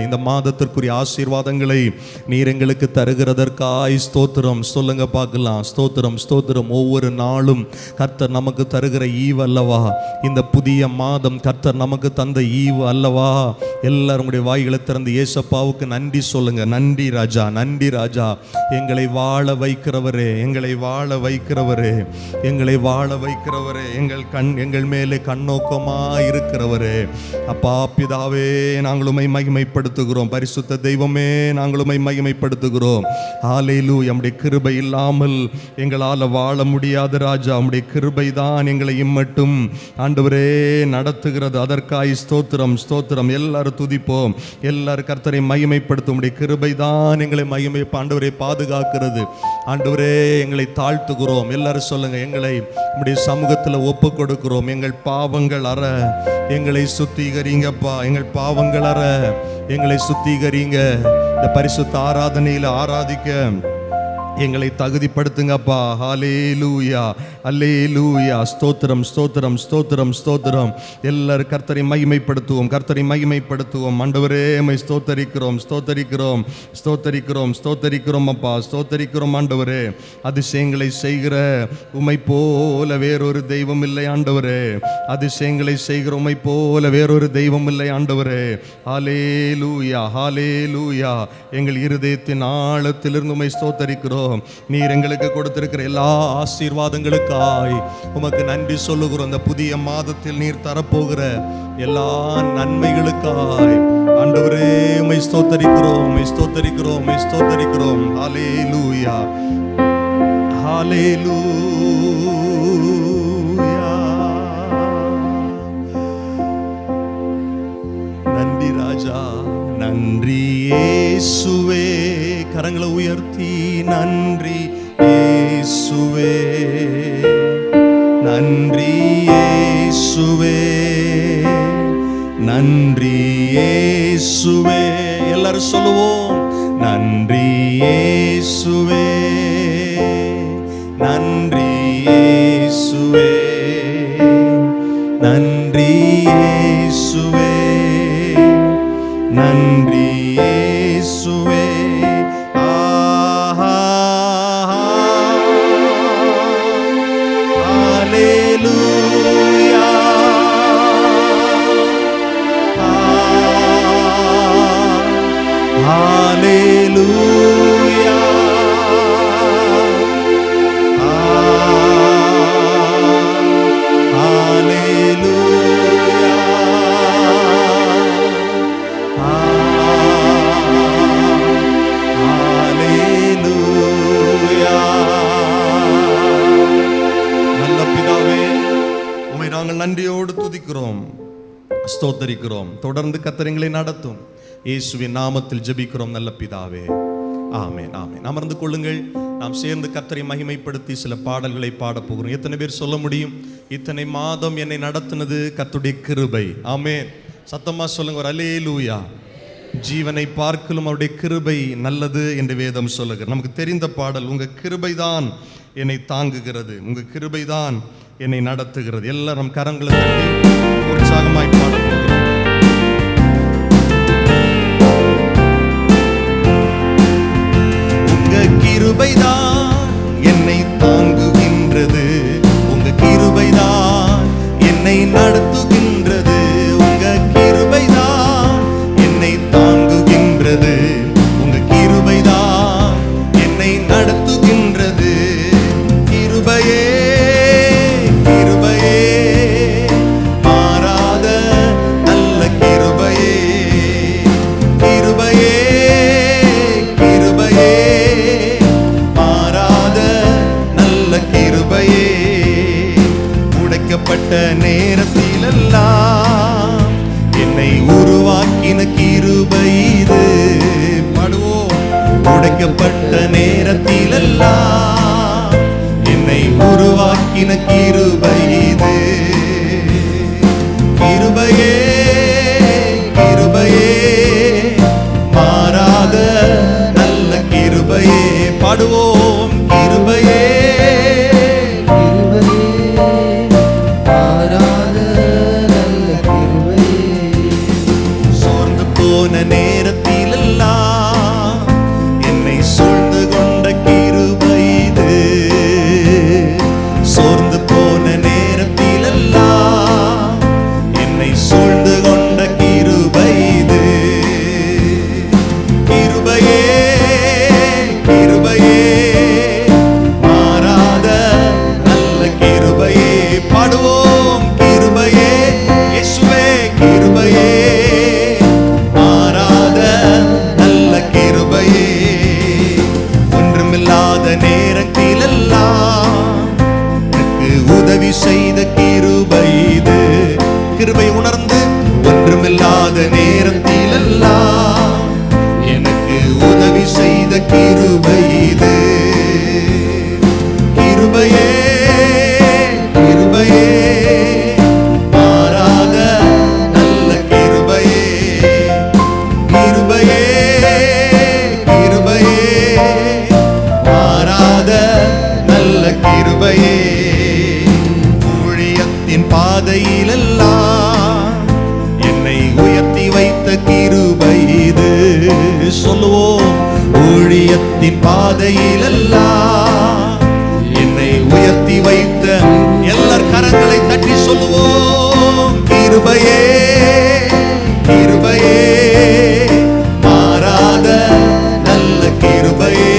இந்த மாதத்திற்குரிய ஆசீர்வாதங்களை நீர் எங்களுக்கு தருகிறதற்காய் ஸ்தோத்திரம். சொல்லுங்க பார்க்கலாம். ஸ்தோத்திரம், ஸ்தோத்திரம். ஒவ்வொரு நாளும் கர்த்தர் நமக்கு தருகிற ஈவு அல்லவா இந்த புதிய மாதம்? கர்த்தர் நமக்கு தந்த ஈவு அல்லவா? எல்லாரும் உடைய வாய்களை திறந்து ஏசப்பாவுக்கு நன்றி சொல்லுங்க. நன்றி ராஜா, நன்றி ராஜா. எங்களை வாழ வைக்கிறவரே, எங்களை வாழ வைக்கிறவரே, எங்களை வாழ வைக்கிறவரே, எங்கள் மேலே கண்ணோக்கமாக இருக்கிறவரே. அப்பா பிதாவே, நாங்களுமை மகிமைப்படுத்துகிறோம். பரிசுத்த தெய்வமே, நாங்களுமை மகிமைப்படுத்துகிறோம். ஹல்லேலூயா. நம்முடைய கிருபை இல்லாமல் எங்களால் வாழ முடியாது ராஜா. நம்முடைய கிருபை தான் எங்களை இம்மட்டும் ஆண்டவரே நடத்துகிறது. அதற்காய் ஸ்தோத்திரம், ஸ்தோத்திரம். எல்லாரும் துதிப்போம், எல்லாரும் கர்த்தரை மகிமைப்படுத்தும். நம்முடைய கிருபை தான் எங்களை மகிமை ஆண்டவரே பாதுகாக்கிறது. ஆண்டவரே எங்களை தாழ்த்துகிறோம். எல்லாரும் சொல்லுங்க. எங்களை நம்முடைய சமூகத்தில் ஒப்பு கொடுக்கிறோம். எங்கள் பாவங்கள் அற எங்களை சுத்திகரிங்கப்பா. எங்கள் பாவங்கள் அற எங்களை சுத்திகரிங்க. இந்த பரிசுத்த ஆராதனையில் ஆராதிக்க எங்களை தகுதிப்படுத்துங்கப்பா. ஹல்லேலூயா, அல்லேலூயா. ஸ்தோத்திரம், ஸ்தோத்திரம், ஸ்தோத்திரம், ஸ்தோத்திரம். எல்லாரும் கர்த்தரை மகிமைப்படுத்துவோம், கர்த்தரை மகிமைப்படுத்துவோம். ஆண்டவரே உம்மை ஸ்தோத்தரிக்கிறோம், ஸ்தோத்தரிக்கிறோம், ஸ்தோத்தரிக்கிறோம், ஸ்தோத்தரிக்கிறோம் அப்பா, ஸ்தோத்தரிக்கிறோம் ஆண்டவரே. அதிசயங்களை செய்கிற உம்மை போல வேறொரு தெய்வம் இல்லை ஆண்டவரே. அதிசயங்களை செய்கிற உம்மை போல வேறொரு தெய்வம் இல்லை ஆண்டவரே. ஹல்லேலூயா, ஹல்லேலூயா. எங்கள் இருதயத்தின் ஆழத்திலிருந்து உம்மை ஸ்தோத்தரிக்கிறோம். நீர் எங்களுக்கு கொடுத்திருக்கிற எல்லா ஆசீர்வாதங்களுக்காய் உமக்கு நன்றி சொல்லுகிறோம். இந்த புதிய மாதத்தில் நீர் தரப்போகிற எல்லா நன்மைகளுக்காய் ஆண்டவரே உம்மை ஸ்தோத்தரிக்கிறோம், உம்மை ஸ்தோத்தரிக்கிறோம், உம்மை ஸ்தோத்தரிக்கிறோம். ஹல்லேலூயா, ஹல்லேலூயா. நன்றி ராஜா, நன்றி இயேசுவே. கரங்களை உயர்த்தி நன்றி இயேசுவே, நன்றி இயேசுவே, நன்றி இயேசுவே. எல்லாரும் சொல்லுவோம். நன்றி இயேசுவே, நன்றி இயேசுவே, நன்றி இயேசுவே, நன்றி இயேசுவே. Hallelujah, hallelujah, hallelujah. நல்ல பிதாவே, உம்மை நாங்கள் நன்றியோடு துதிக்கிறோம், ஸ்தோத்தரிக்கிறோம். தொடர்ந்து கர்த்தரை நடத்தும் இயேசுவின் நாமத்தில் ஜெபிக்கிறோம் நல்ல பிதாவே. ஆமென், ஆமென். அமர்ந்து கொள்ளுங்கள். நாம் சேர்ந்து கர்த்தரை மகிமைப்படுத்தி சில பாடல்களை பாடப் போகிறோம். எத்தனை பேர் சொல்ல முடியும், இத்தனை மாதம் என்னை நடத்தினது கர்த்தருடைய கிருபை? ஆமென். சத்தமா சொல்லுங்க ஒரு அல்லேலூயா. ஜீவனை பார்க்கலும் அவருடைய கிருபை நல்லது என்று வேதம் சொல்லுகிறது. நமக்கு தெரிந்த பாடல், உங்க கிருபை தான் என்னை தாங்குகிறது, உங்க கிருபை தான் என்னை நடத்துகிறது. எல்லாரும் கரங்களை தட்டி உற்சாகமாய் பாடப் போகிறோம். கிருபைதான் என்னை தாங்குகின்றது, உங்க கிருபைதான் என்னை நடத்துகின்றது, உங்க கிருபைதான் என்னை தாங்குகின்றது, உங்க கிருபைதான் என்னை நடத்துகின்றது. கிருபையே, கிருபையே, மாறாத நல்ல கிருபையே, கிருபையே, கிருபையே, உடைக்கப்பட்ட நேரத்திலெல்லாம் என்னை உருவாக்கின கிருபை இது. பாடுவோம். உடைக்கப்பட்ட நேரத்திலெல்லாம் என்னை உருவாக்கின கிருபை இது. கிருபையே, கிருபையே, மாறாத நல்ல கிருபையே. பாடுவோம். கிருபையே, நேரத்தில் கிருபையே கிருபையே மாறாத நல்ல கிருபையே கிருபையே கிருபையே மாறாத நல்ல கிருபையே ஊழியத்தின் பாதையிலெல்லாம் என்னை உயர்த்தி வைத்த கிருபை இது சொல்லுவோம் ஊழியத்தின் பாதையிலெல்லாம் என்னை உயர்த்தி வைத்த எல்லார் கரங்களை தட்டி சொல்லுவோம் கிருபையே கிருபையே மாறாத நல்ல கிருபையே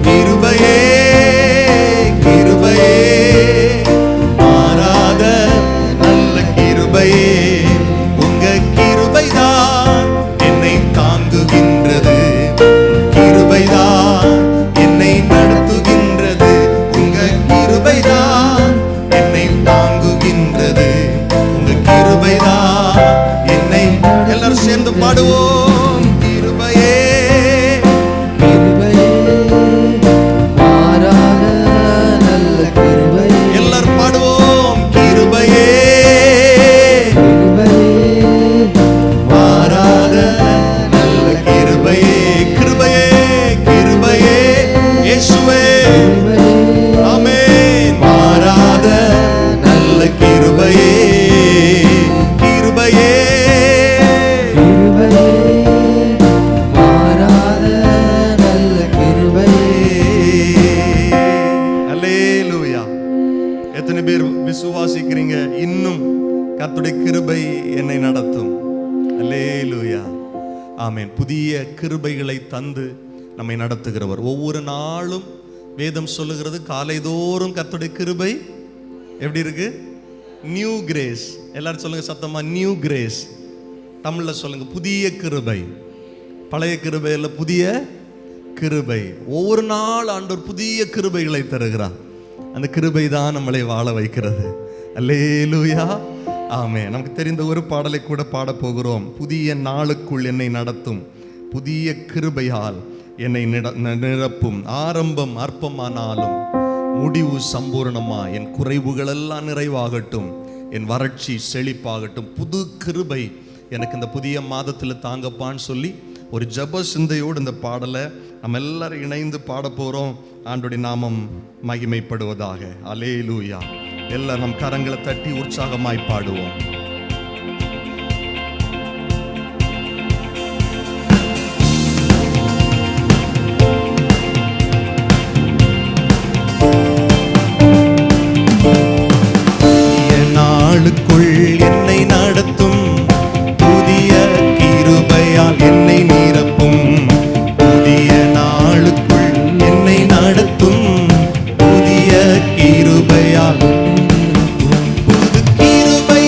கிருபையே கிருபையே மாறாத நல்ல கிருபையே உங்க கிருபைதான் என்னை தாங்குகின்றது கிருபைதான் என்னை நடத்துகின்றது உங்க கிருபைதான் என்னை தாங்குகின்றது உங்க கிருபைதான் என்னை எல்லாரும் சேர்ந்து பாடுவோம் கிருபையே கிருபையே மாறாத நல்ல கிருபையே எல்லாரும் பாடுவோம் கிருபையே கிருபையே மாறாத நல்ல கிருபையே கிருபையே கிருபையே இயேசுவே ஆமென் மாறாத நல்ல கிருபையே கிருபையே கிருபையே மாறாத நல்ல கிருபையே அல்லேலூயா எத்தனை பேர் விசுவாசிக்கிறீங்க இன்னும் கர்த்தருடைய கிருபை என்னை நடத்தும் அல்லேலூயா ஆமென் புதிய கிருபைகளை தந்து நம்மை நடத்துகிறவர் ஒவ்வொரு நாளும் வேதம் சொல்லுகிறது காலைதோறும் கர்த்தருடைய கிருபை எப்படி இருக்கு நியூ கிரேஸ் எல்லாரும் சொல்லுங்க சத்தமா நியூ கிரேஸ் தமிழ்ல சொல்லுங்க புதிய கிருபை பழைய கிருபை இல்ல புதிய கிருபை ஒவ்வொரு நாள் ஆண்டவர் புதிய கிருபைகளை தருகிறார் அந்த கிருபை தான் நம்மளை வாழ வைக்கிறது அல்லேலூயா ஆமென் நமக்கு தெரிந்த ஒரு பாடலை கூட பாட போகிறோம் புதிய நாளுக்குள் என்னை நடத்தும் புதிய கிருபையால் என்னை நிரப்பும் ஆரம்பம் அற்பமானாலும் முடிவு சம்பூர்ணமா என் குறைவுகள் எல்லாம் நிறைவாகட்டும் என் வறட்சி செழிப்பாகட்டும் புது கிருபை எனக்கு இந்த புதிய மாதத்தில் தாங்கப்பான்னு சொல்லி ஒரு ஜப சிந்தையோடு இந்த பாடலை நம்ம எல்லாரும் இணைந்து பாட போகிறோம் ஆண்டோடைய நாமம் மகிமைப்படுவதாக அல்லேலூயா எல்லாரும் நம் கரங்களை தட்டி உற்சாகமாய் பாடுவோம் நாளுக்குள் என்னை நடத்தும் புதிய கிருபையால் என்னை நிரப்பும் புதிய நாளுக்குள் என்னை நடத்தும் புதிய கிருபையால் புது கிருபை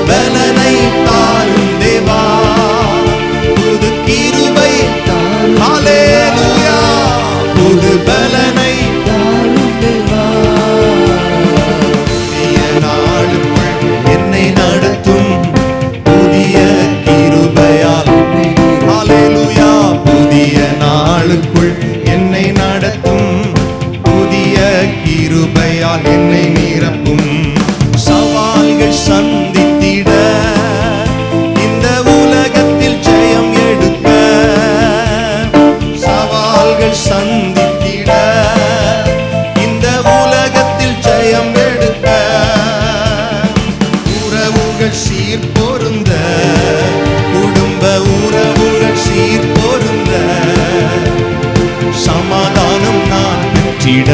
பலனை தாரும் தேவா, புது கிருபை ஹல்லேலூயா, புது பலனை தாரும் தேவா. புதிய நாளுக்குள் என்னை நடத்தும் புதிய கிருபையால் ஹல்லேலூயா, புதிய நாளுக்குள் என்னை நடத்தும் புதிய கிருபையால் என்னை நிரப்பும். சவால்கள் சந்தித்திட இந்த உலகத்தில் ஜெயம் எடுக்க, சவால்கள் சந்தித்திட இந்த உலகத்தில் ஜெயம் எடுக்க, உறவுகள் சீர் பொருந்த, குடும்ப உறவுகள் சீர் பொருந்த, சமாதானம் நான் பெற்றிட,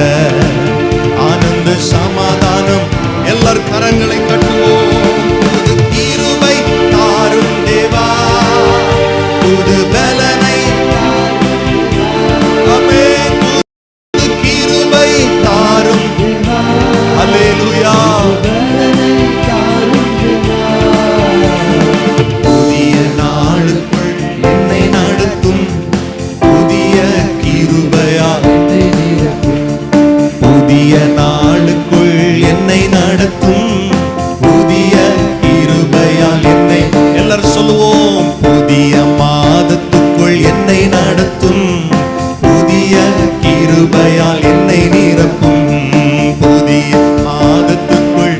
ஆனந்த சமாதானம். எல்லார் கரங்களை தட்டுவோம். புது கிருபை தாரும் தேவா, புது பலனை ஆமென், புது கிருபை தாரும் ஹல்லேலூயா, பலனை தாரும் தேவா. புதிய நாளுக்குள் என்னை நடத்தும் புதிய கிருபையால், என்னை நிரப்பும். புதிய நாளுக்குள் என்னை நடத்தும் புதிய கிருபையால் என்னை. எல்லாரும் சொல்லுவோம். புதிய மாதத்துக்குள் என்னை நடத்தும் புதிய கிருபையால் என்னை நிரப்பும். புதிய மாதத்துக்குள்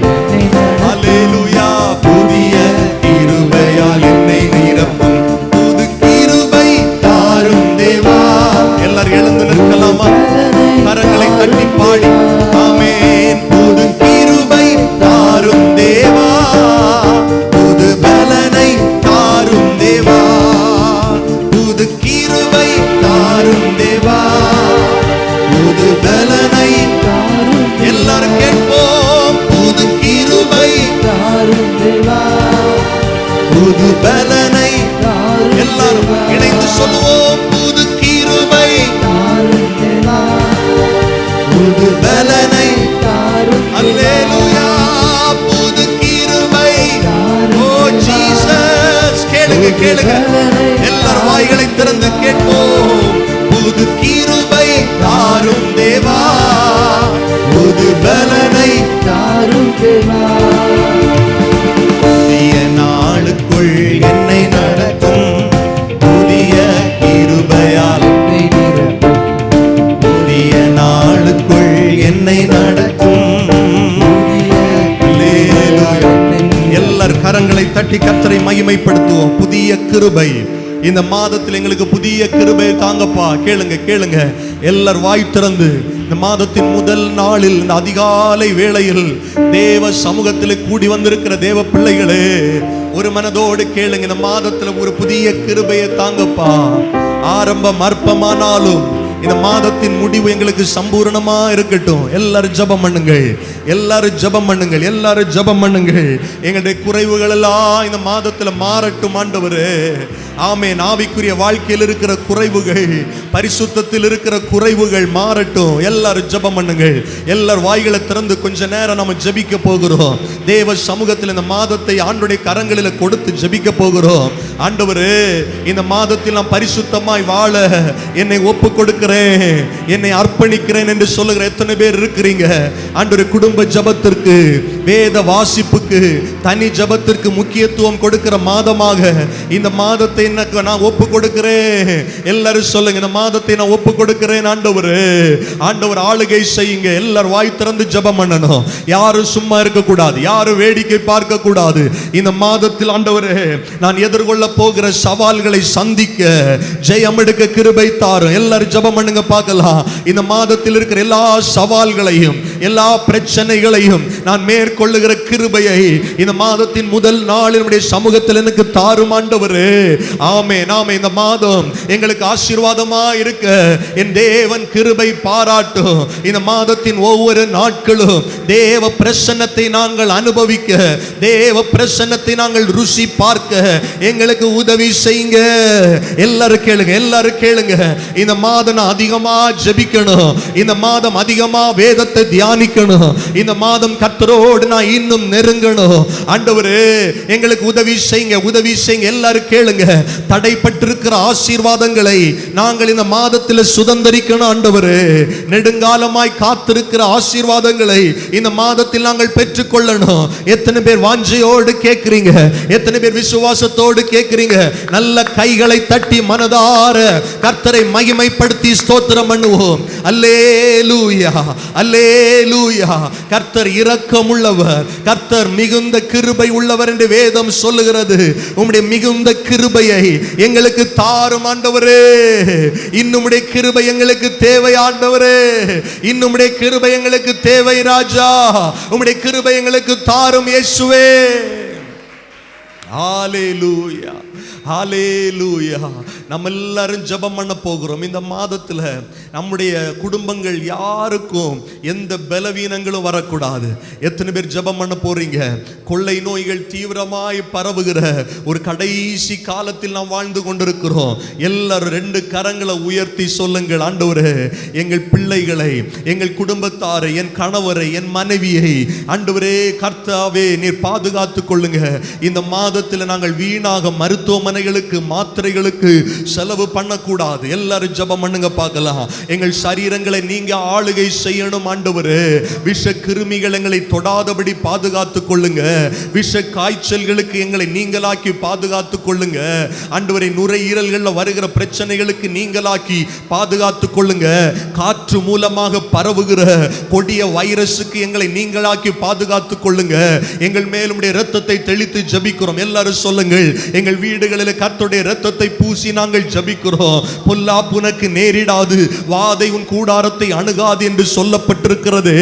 ஹல்லேலூயா, புதிய கிருபையால் என்னை நிரப்பும். புது கிருபை தாரும் தேவா. எல்லாரும் எழுந்து நிற்கலாமா? கரங்களை தட்டி பாடி ஆமென். புது கிருபை தாரும் தேவா, புது பலனை தாரும் தேவா, புது கிருபை தாரும் தேவா, புது பலனை தாரும் எல்லாரும் கேட்போம். புது கிருபை தாரும் தேவா. புது பலனை தாரும் எல்லாரும் இணைந்து சொல்லுவோம். புது கிருபை தாரும் தேவா. புது பலனை தாரும் அல்லேலூயா, புது கிருபை. ஓ ஜீசஸ், கேளுங்க கேளுங்க, எல்லார் வாய்களை திறந்து கேட்போம். புது கிருபை தாரும் தேவா, புது பலனை தாரும் தேவா. புதிய நாளுக்குள் என்னை நடத்தும் புதிய கிருபையால், என்னை நிரப்பும். புதிய நாளுக்குள் என்னை நடத்தும். அல்லேலூயா. எல்லார் கரங்களை தட்டி கர்த்தரை மகிமைப்படுத்துவோம். புதிய கிருபை இந்த மாதத்தில் எங்களுக்கு புதிய கிருபை தாங்கப்பா. கேளுங்க கேளுங்க, எல்லார் வாய் திறந்து இந்த மாதத்தின் முதல் நாளில் இந்த அதிகாலை வேளையில் தேவ சமூகத்தில் கூடி வந்திருக்கிற தேவ பிள்ளைகளே, ஒரு மனதோடு கேளுங்க. இந்த மாதத்துல ஒரு புதிய கிருபையை தாங்கப்பா. ஆரம்பம் அற்பமானாலும் இந்த மாதத்தின் முடிவு எங்களுக்கு சம்பூரணமா இருக்கட்டும். எல்லாரும் ஜெபம் பண்ணுங்கள், எல்லாரும் ஜெபம் பண்ணுங்கள், எல்லாரும் ஜெபம் பண்ணுங்கள். எங்களுடைய குறைவுகள் எல்லாம் இந்த மாதத்துல மாறட்டும் ஆண்டவரே. ஆமென். ஆவிக்குரிய வாழ்க்கையில் இருக்கிற குறைவுகள், பரிசுத்தத்தில் இருக்கிற குறைவுகள் மாறட்டும். எல்லாரும் ஜெபம் பண்ணுங்கள். எல்லார் வாய்களை திறந்து கொஞ்ச நேரம் நம்ம ஜெபிக்க போகிறோம். தேவ சமூகத்தில் இந்த மாதத்தை ஆண்டவருடைய கரங்களில் கொடுத்து ஜெபிக்க போகிறோம். ஆண்டவரே, இந்த மாதத்தில் நான் பரிசுத்தமாய் வாழ என்னை ஒப்பு கொடுக்கிறேன், என்னை அர்ப்பணிக்கிறேன் என்று சொல்லுகிற எத்தனை பேர் இருக்கிறீங்க? ஆண்டவரே, குடும்ப ஜெபத்திற்கு, வேத வாசிப்புக்கு, தனி ஜெபத்திற்கு முக்கியத்துவம் கொடுக்கிற மாதமாக இந்த மாதத்தை எனக்கு நான் ஒப்பு கொடுக்கிறேன். எல்லாரும் சொல்லுங்க, இந்த மாதத்தை நான் ஒப்பு கொடுக்கிறேன் ஆண்டவரே. ஆண்டவர் ஆளுகை செய்யுங்க. எல்லாரும் வாய் திறந்து ஜெபம் பண்ணணும். யாரும் சும்மா இருக்க கூடாது, யாரும் வேடிக்கை பார்க்க கூடாது. இந்த மாதத்தில் ஆண்டவரே, நான் எதிர்கொள்ள போகிற சவால்களை சந்திக்க ஜெயம் எடுக்க கிருபை தாரும். எல்லாரும் ஜெபம் பண்ணுங்க பார்க்கலாம். இந்த மாதத்தில் இருக்கிற எல்லா சவால்களையும், எல்லா பிரச்சனைகளையும் நான் மேற்கொள்ளுகிற கிருபையை இந்த மாதத்தின் முதல் நாளில் நம்முடைய சமூகத்தில் எனக்கு தாரும் ஆண்டவரே. ஆமென், ஆமென். இந்த மாதம் எங்களுக்கு ஆசீர்வாதமா இருக்க என் தேவன் கிருபை பாராட்டும். இந்த மாதத்தின் ஒவ்வொரு நாட்களும் தேவ பிரசன்னத்தை நாங்கள் அனுபவிக்க, தேவ பிரசன்னத்தை நாங்கள் ருசி பார்க்க எங்களுக்கு உதவி செய்யுங்க. எல்லாரும் கேளுங்க, எல்லாரும் கேளுங்க. இந்த மாதம் நான் அதிகமா ஜெபிக்கணும், இந்த மாதம் அதிகமா வேதத்தை தியானிக்கணும், இந்த மாதம் கர்த்தரோடு உம்மோடு நான் இன்னும் நெருங்கணும். ஆண்டவரே எங்களுக்கு உதவி செய்யுங்க, உதவி செய்யுங்க. எல்லாரும் கேளுங்க. தடைப்பட்டிருக்கிற ஆசீர்வாதங்களை நாங்கள் இந்த மாதத்தில் சுதந்தரிக்கணும். ஆண்டவரே நெடுங்காலமாய் காத்திருக்கிற ஆசீர்வாதங்களை இந்த மாதத்தில் நாங்கள் பெற்றுக்கொள்ளணும். எத்தனை பேர் வாஞ்சையோடு கேட்கிறீங்க? எத்தனை பேர் விசுவாசத்தோடு கேட்கிறீங்க? நல்ல கைகளை தட்டி மனதார கர்த்தரை மகிமைப்படுத்தி ஸ்தோத்திரம் பண்ணுவோம். அல்லேலூயா, அல்லேலூயா. கர்த்தர் இரக்கமுள்ளவர், கர்த்தர் மிகுந்த கிருபை உள்ளவர் என்று வேதம் சொல்லுகிறது. உம்முடைய மிகுந்த கிருபையை எங்களுக்கு தாரும் ஆண்டவரே. இன்னும்முடைய கிருபை எங்களுக்கு தேவை ஆண்டவரே. இன்னும்முடைய கிருபை எங்களுக்கு தேவை ராஜா. உம்முடைய கிருபை எங்களுக்கு தாரும் இயேசுவே. ஹalleluya, ஹalleluya. நம்ம எல்லாரும் ஜெபம் பண்ண போகிறோம். இந்த மாதத்துல நம்முடைய குடும்பங்கள் யாருக்கும் எந்த பலவீனங்களும் வரக்கூடாது. எத்தனை பேர் ஜெபம் பண்ண போறீங்க? கொள்ளை நோய்கள் தீவிரமாய் பரவுகிற ஒரு கடைசி காலத்தில் நாம் வாழ்ந்து கொண்டிருக்கிறோம். எல்லாரும் 2 கரங்களை உயர்த்தி சொல்லுங்கள், ஆண்டவரே எங்கள் பிள்ளைகளை, எங்கள் குடும்பத்தாரை, என் கணவரை, என் மனைவியை ஆண்டவரே கர்த்தாவே நீர் பாதுகாத்துக் கொள்ளுங்க. இந்த மாதத்தில் நாங்கள் வீணாக மருத்துவமனைகளுக்கு மாத்திரைகளுக்கு செலவு பண்ணக்கூடாது. எல்லாரும் ஜெபம் பண்ணுங்க பார்க்கலாம். எங்கள் சரீரங்களை நீங்க ஆளுகை செய்யணும் ஆண்டவரே. விஷ கிருமிகள் எங்களை தொடாதபடி பாதுகாத்துக் கொள்ளுங்க. விஷ காய்ச்சல்களுக்கு எங்களை நீங்களாக்கி பாதுகாத்துக் கொள்ளுங்க ஆண்டவரே. நுரையீரல்களில் வருகிற பிரச்சனைகளுக்கு நீங்களாக்கி பாதுகாத்துக் கொள்ளுங்க. காற்று மூலமாக பரவுகிற கொடிய வைரஸுக்கு எங்களை நீங்களாக்கி பாதுகாத்துக் கொள்ளுங்க. எங்கள் மேல் உம்முடைய இரத்தத்தை தெளித்து ஜெபிக்கிறோம். எல்லாரும் சொல்லுங்கள், எங்கள் வீடுகளில் கர்த்தருடைய இரத்தத்தை பூசி நாங்கள் ஜெபிக்கிறோம். பொல்லாப்பு உனக்கு நேரிடாது, வாதை உன் கூடாரத்தை அணுகாது என்று சொல்லப்பட்டிருக்கிறது.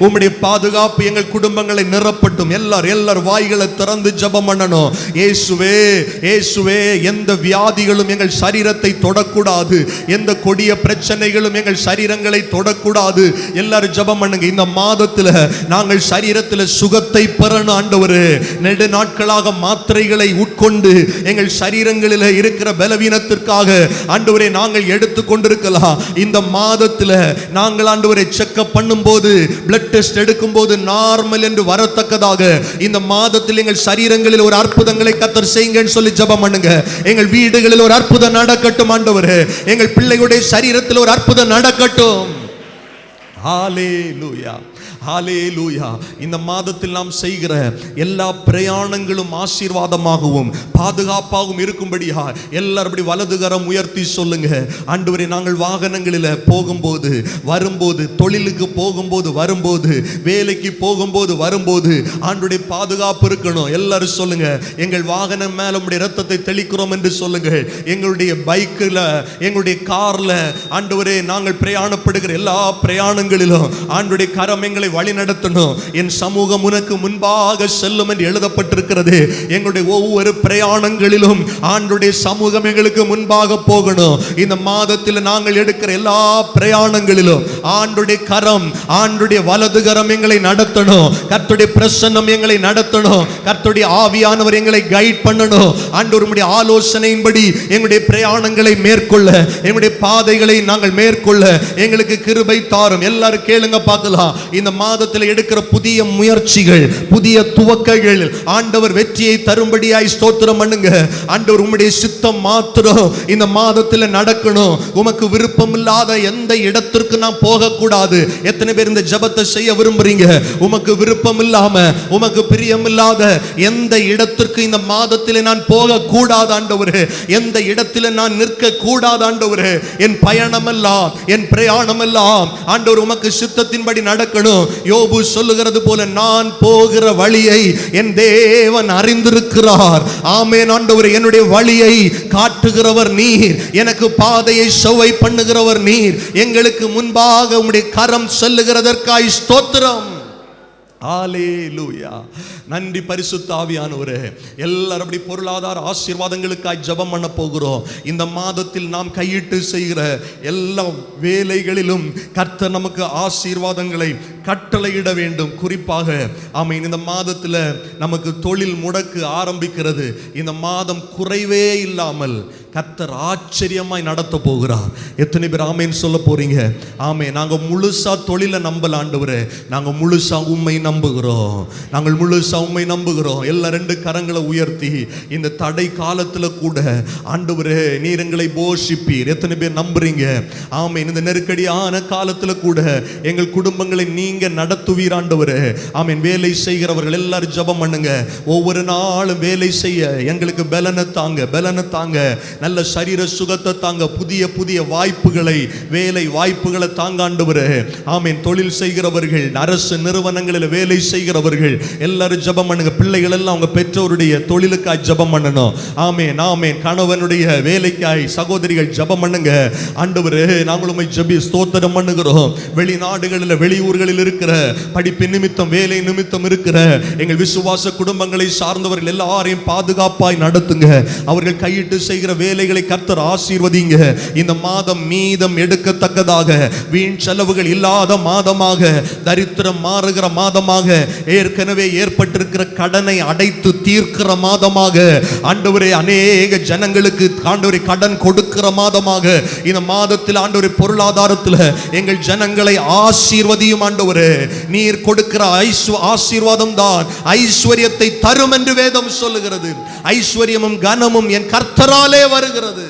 உம்முடைய பாதுகாப்பு எங்கள் குடும்பங்களை நிரப்பட்டும். எல்லாரும் வாய்களை திறந்து ஜெபம் பண்ணணும். இயேசுவே, இயேசுவே, எந்த வியாதிகளும் எங்கள் சரீரத்தை தொடக்கூடாது. எந்த கொடிய பிரச்சனைகளும் எங்கள் சரீரங்களை தொடக்கூடாது. எல்லாரும் ஜெபம் பண்ணுங்க. இந்த மாதத்தில் நாங்கள் சரீரத்தில் சுகத்தை பெறணும் ஆண்டவரே. நெடு நாட்களாக மாத்திரைகளை உட்கொண்டு எங்கள் சரீரங்களில் இருக்கிற பலவீனத்திற்காக ஆண்டவரே நாங்கள் எடுத்து கொண்டிருக்கலாம். இந்த மாதத்தில் நாங்கள் ஆண்டவரை செக்அப் பண்ணும்போது, பிளட் டெஸ்ட் எடுக்கும்போது நார்மல் என்று வரத்தக்கதாக இந்த மாதத்தில் எங்கள் சரீரங்களில் ஒரு அற்புதங்களை கர்த்தர் செய்யுங்கன்னு சொல்லி ஜெபம் பண்ணுங்க. எங்கள் வீடுகளில் ஒரு அற்புதம் நடக்கட்டும் ஆண்டவரே. எங்கள் பிள்ளைகளுடைய சரீரத்தில் ஒரு அற்புதம் நடக்கட்டும். ஹalleluya, ஹalleluya. இந்த மாதத்தில் நாம் செய்கிற எல்லா பிரயாணங்களும் ஆசீர்வாதமாகவும் பாதுகாப்பாகவும் இருக்கும்படியா எல்லாரும் வலதுகரம் உயர்த்தி சொல்லுங்க. ஆண்டவரே நாங்கள் வாகனங்களில் போகும்போது வரும்போது, தொழிலுக்கு போகும்போது வரும்போது, வேலைக்கு போகும்போது வரும்போது ஆண்டவருடைய பாதுகாப்பு இருக்கணும். எல்லாரும் சொல்லுங்க, எங்கள் வாகனம் மேல உம்முடைய இரத்தத்தை தெளிக்கிறோம் என்று சொல்லுங்க. எங்களுடைய பைக்கில், எங்களுடைய கார்ல ஆண்டவரே நாங்கள் பிரயாணப்படுகிற எல்லா பிரயாணங்களிலும் ஆண்டவருடைய கரம் எங்களை வழி நடத்தணும். என் சமூகம் உனக்கு முன்பாக செல்லும் என்று எழுதப்பட்டிருக்கிறது. எங்களுடைய ஒவ்வொரு பிரயாணங்களிலும் ஆண்டவருடைய சமூகம் எங்களுக்கு முன்பாக போகணும். இந்த மாதத்தில் நாங்கள் எடுக்கிற எல்லா பிரயாணங்களிலும் ஆண்டவருடைய கரம், ஆண்டவருடைய வலது கரம் எங்களை நடத்தணும். கர்த்தருடைய பிரசன்னம் எங்களை நடத்தணும். கர்த்தருடைய ஆவியானவர் எங்களை கைட் பண்ணணும். ஆண்டவருடைய ஆலோசனையின்படி எங்களுடைய பிரயாணங்களை மேற்கொள்ள, எங்களுடைய பாதைகளை நாங்கள் மேற்கொள்ள எங்களுக்கு கிருபை தாரும். எல்லாரும் கேளுங்க பார்க்கலாம். இந்த மாதத்தில் எடுக்கிற புதிய முயற்சிகள், புதிய துவக்கங்கள் ஆண்டவர் வெற்றியை தரும்படியாய் ஸ்தோத்திரம் பண்ணுங்க. ஆண்டவர் உம்முடைய சித்தம் மாத்திரம் இந்த மாதத்தில் நடக்கணும். உமக்கு விருப்பம் இல்லாத எந்த இடத்திற்கு நான் போகக்கூடாது. எத்தனை பேர் இந்த ஜெபத்தை செய்ய விரும்புறீங்க? உமக்கு விருப்பம் இல்லாம, உமக்கு பிரியம் இல்லாத எந்த இடத்திற்கு இந்த மாதத்தில் நான் போகக்கூடாது ஆண்டவரே. எந்த இடத்தில் நான் நிற்க கூடாது ஆண்டவரே. என் பயணமெல்லாம், என் பிரயாணமெல்லாம் ஆண்டவர் உமக்கு சித்தத்தின்படி நடக்கணும். யோபு சொல்லுகிறது போல, நான் போகிற வழியை என் தேவன் அறிந்திருக்கிறார். ஆமென் ஆண்டவரே. என்னுடைய வழியை காட்டுகிறவர் நீர், எனக்கு பாதையை செவ்வை பண்ணுகிறவர் நீர். எங்களுக்கு முன்பாக உம்முடைய கரம் செல்லுகிறதற்காய் ஸ்தோத்திரம். ஹalleluya. நன்றி பரிசுத்த ஆவியானவரே. எல்லாரும் அப்படி பொருளாதார ஆசீர்வாதங்களுக்காய் ஜெபம் பண்ண போகிறோம். இந்த மாதத்தில் நாம் கையிட்டு செய்கிற எல்லா வேலைகளிலும் கர்த்தர் நமக்கு ஆசீர்வாதங்களை கட்டளையிட வேண்டும். குறிப்பாக ஆமென், இந்த மாதத்தில் நமக்கு தொழில் முடக்கு ஆரம்பிக்கிறது. இந்த மாதம் குறைவே இல்லாமல் கர்த்தர் ஆச்சரியமாய் நடத்த போகிறார். எத்தனை பேர் ஆமேன்னு சொல்ல போறீங்க? ஆமே. நாங்க முழுசா தொழிலை நம்பல ஆண்டவரே, நாங்க முழுசா உம்மை நம்புகிறோம். நாங்கள் முழுசா உம்மை நம்புகிறோம். எல்லா 2 கரங்களை உயர்த்தி இந்த தடை காலத்துல கூட ஆண்டவரே நீர் எங்களை போஷிப்பீர். எத்தனை பேர் நம்புறீங்க? ஆமே. இந்த நெருக்கடியான காலத்துல கூட எங்கள் குடும்பங்களை நீங்க நடத்துவீர் ஆண்டவரே. ஆமேன். வேலை செய்கிறவர்கள் எல்லாரும் ஜெபம் பண்ணுங்க. ஒவ்வொரு நாளும் வேலை செய்ய எங்களுக்கு பலனை தாங்க, நல்ல சரீர சுகத்தை தாங்க, புதிய புதிய வாய்ப்புகளை, வேலை வாய்ப்புகளை தாங்க ஆண்டவரே. ஆமேன். தொழில் செய்கிறவர்கள், அரசு நிறுவனங்களில் வேலை செய்கிறவர்கள் எல்லாரும் ஜெபம் பண்ணுங்க. பிள்ளைகள் எல்லாம் அவங்க பெற்றோருடைய தொழிலுக்காய் ஜெபம் பண்ணணும். ஆமேன். ஆமேன். கணவனுடைய வேலைக்காய் சகோதரிகள் ஜெபம் பண்ணுங்க. ஆண்டவரே நாங்களும் ஸ்தோத்திரம் பண்ணுகிறோம். வெளிநாடுகளில், வெளியூர்களில் இருக்கிற படிப்பு நிமித்தம், வேலை நிமித்தம் இருக்கிற எங்கள் விசுவாச குடும்பங்களை சார்ந்தவர்கள் எல்லாரையும் பாதுகாப்பாய் நடத்துங்க. அவர்கள் கையிட்டு செய்கிற வேலைகளை கர்த்தர் ஆசீர்வதிங்க. இந்த மாதம் மீதம் எடுக்கத்தக்கதாக, வீண் செலவுகள் இல்லாத மாதமாக, தரித்திரம் மாறுகிற மாதமாக, ஏற்கனவே ஏற்பட்டிருக்கிற கடனை அடைத்து தீர்க்கிற மாதமாக, ஆண்டவரே அநேக ஜனங்களுக்கு ஆண்டவரே கடன் கொடுக்கிற மாதமாக, இந்த மாதத்தில் ஆண்டவரே பொருளாதாரத்தில் எங்கள் ஜனங்களை ஆசீர்வதியும் ஆண்டவரே. நீர் கொடுக்கிற ஆசீர்வாதம் தான் ஐஸ்வர்யத்தை தரும் என்று வேதம் சொல்லுகிறது. ஐஸ்வர்யமும் கனமும் என் கர்த்தராலே வருகிறது.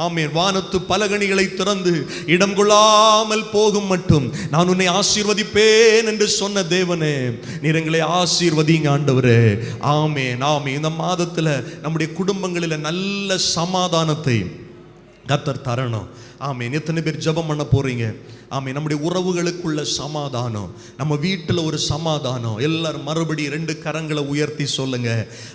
ஆமென். வானத்து பலகணிகளை திறந்து இடம் கொள்ளாமல் போகும் மட்டும் நான் உன்னை ஆசீர்வதிப்பேன் என்று சொன்ன தேவனே, நீர் எங்களை ஆசீர்வதிங்க ஆண்டவரே. ஆமென். ஆமென். இந்த மாதத்தில் நம்முடைய குடும்பங்களில் நல்ல சமாதானத்தை கர்த்தர் தரணும். ஆமென். எத்தனை பேர் ஜெபம் பண்ண போறீங்க? ஆமென். நம்முடைய உறவுகளுக்குள்ள சமாதானம், நம்ம வீட்டில் ஒரு சமாதானம். எல்லாரும் மறுபடியும் 2 கரங்களை உயர்த்தி சொல்லுங்க.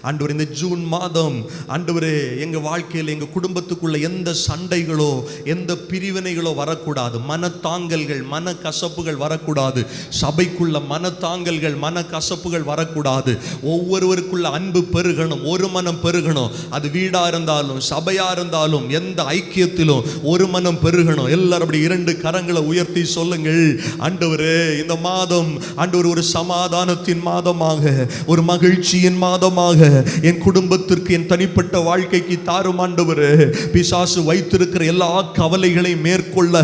ஆண்டவரே இந்த ஜூன் மாதம் ஆண்டவரே எங்க வாழ்க்கையில், எங்க குடும்பத்துக்குள்ள எந்த சண்டைகளோ, எந்த பிரிவினைகளோ வரக்கூடாது. மனத்தாங்கல்கள், மன கசப்புகள் வரக்கூடாது. சபைக்குள்ள மனத்தாங்கல்கள், மன கசப்புகள் வரக்கூடாது. ஒவ்வொருவருக்குள்ள அன்பு பெருகணும், ஒரு மனம் பெருகணும். அது வீடா இருந்தாலும், சபையா இருந்தாலும், எந்த ஐக்கியத்திலும் ஒரு மனம் பெருகணும். எல்லாரும் அப்படி 2 கரங்களை உயர்த்தி சொல்லுங்கள். ஆண்டவரே இந்த மாதம் ஆண்டவர் ஒரு சமாதானத்தின் மாதமாக, ஒரு மகிழ்ச்சியின் மாதமாக என் குடும்பத்திற்கு, என் தனிப்பட்ட வாழ்க்கைக்கு தாரும் ஆண்டவரே. பிசாசு வைத்திருக்கிற எல்லா கவலைகளையும் மேற்கொள்ள,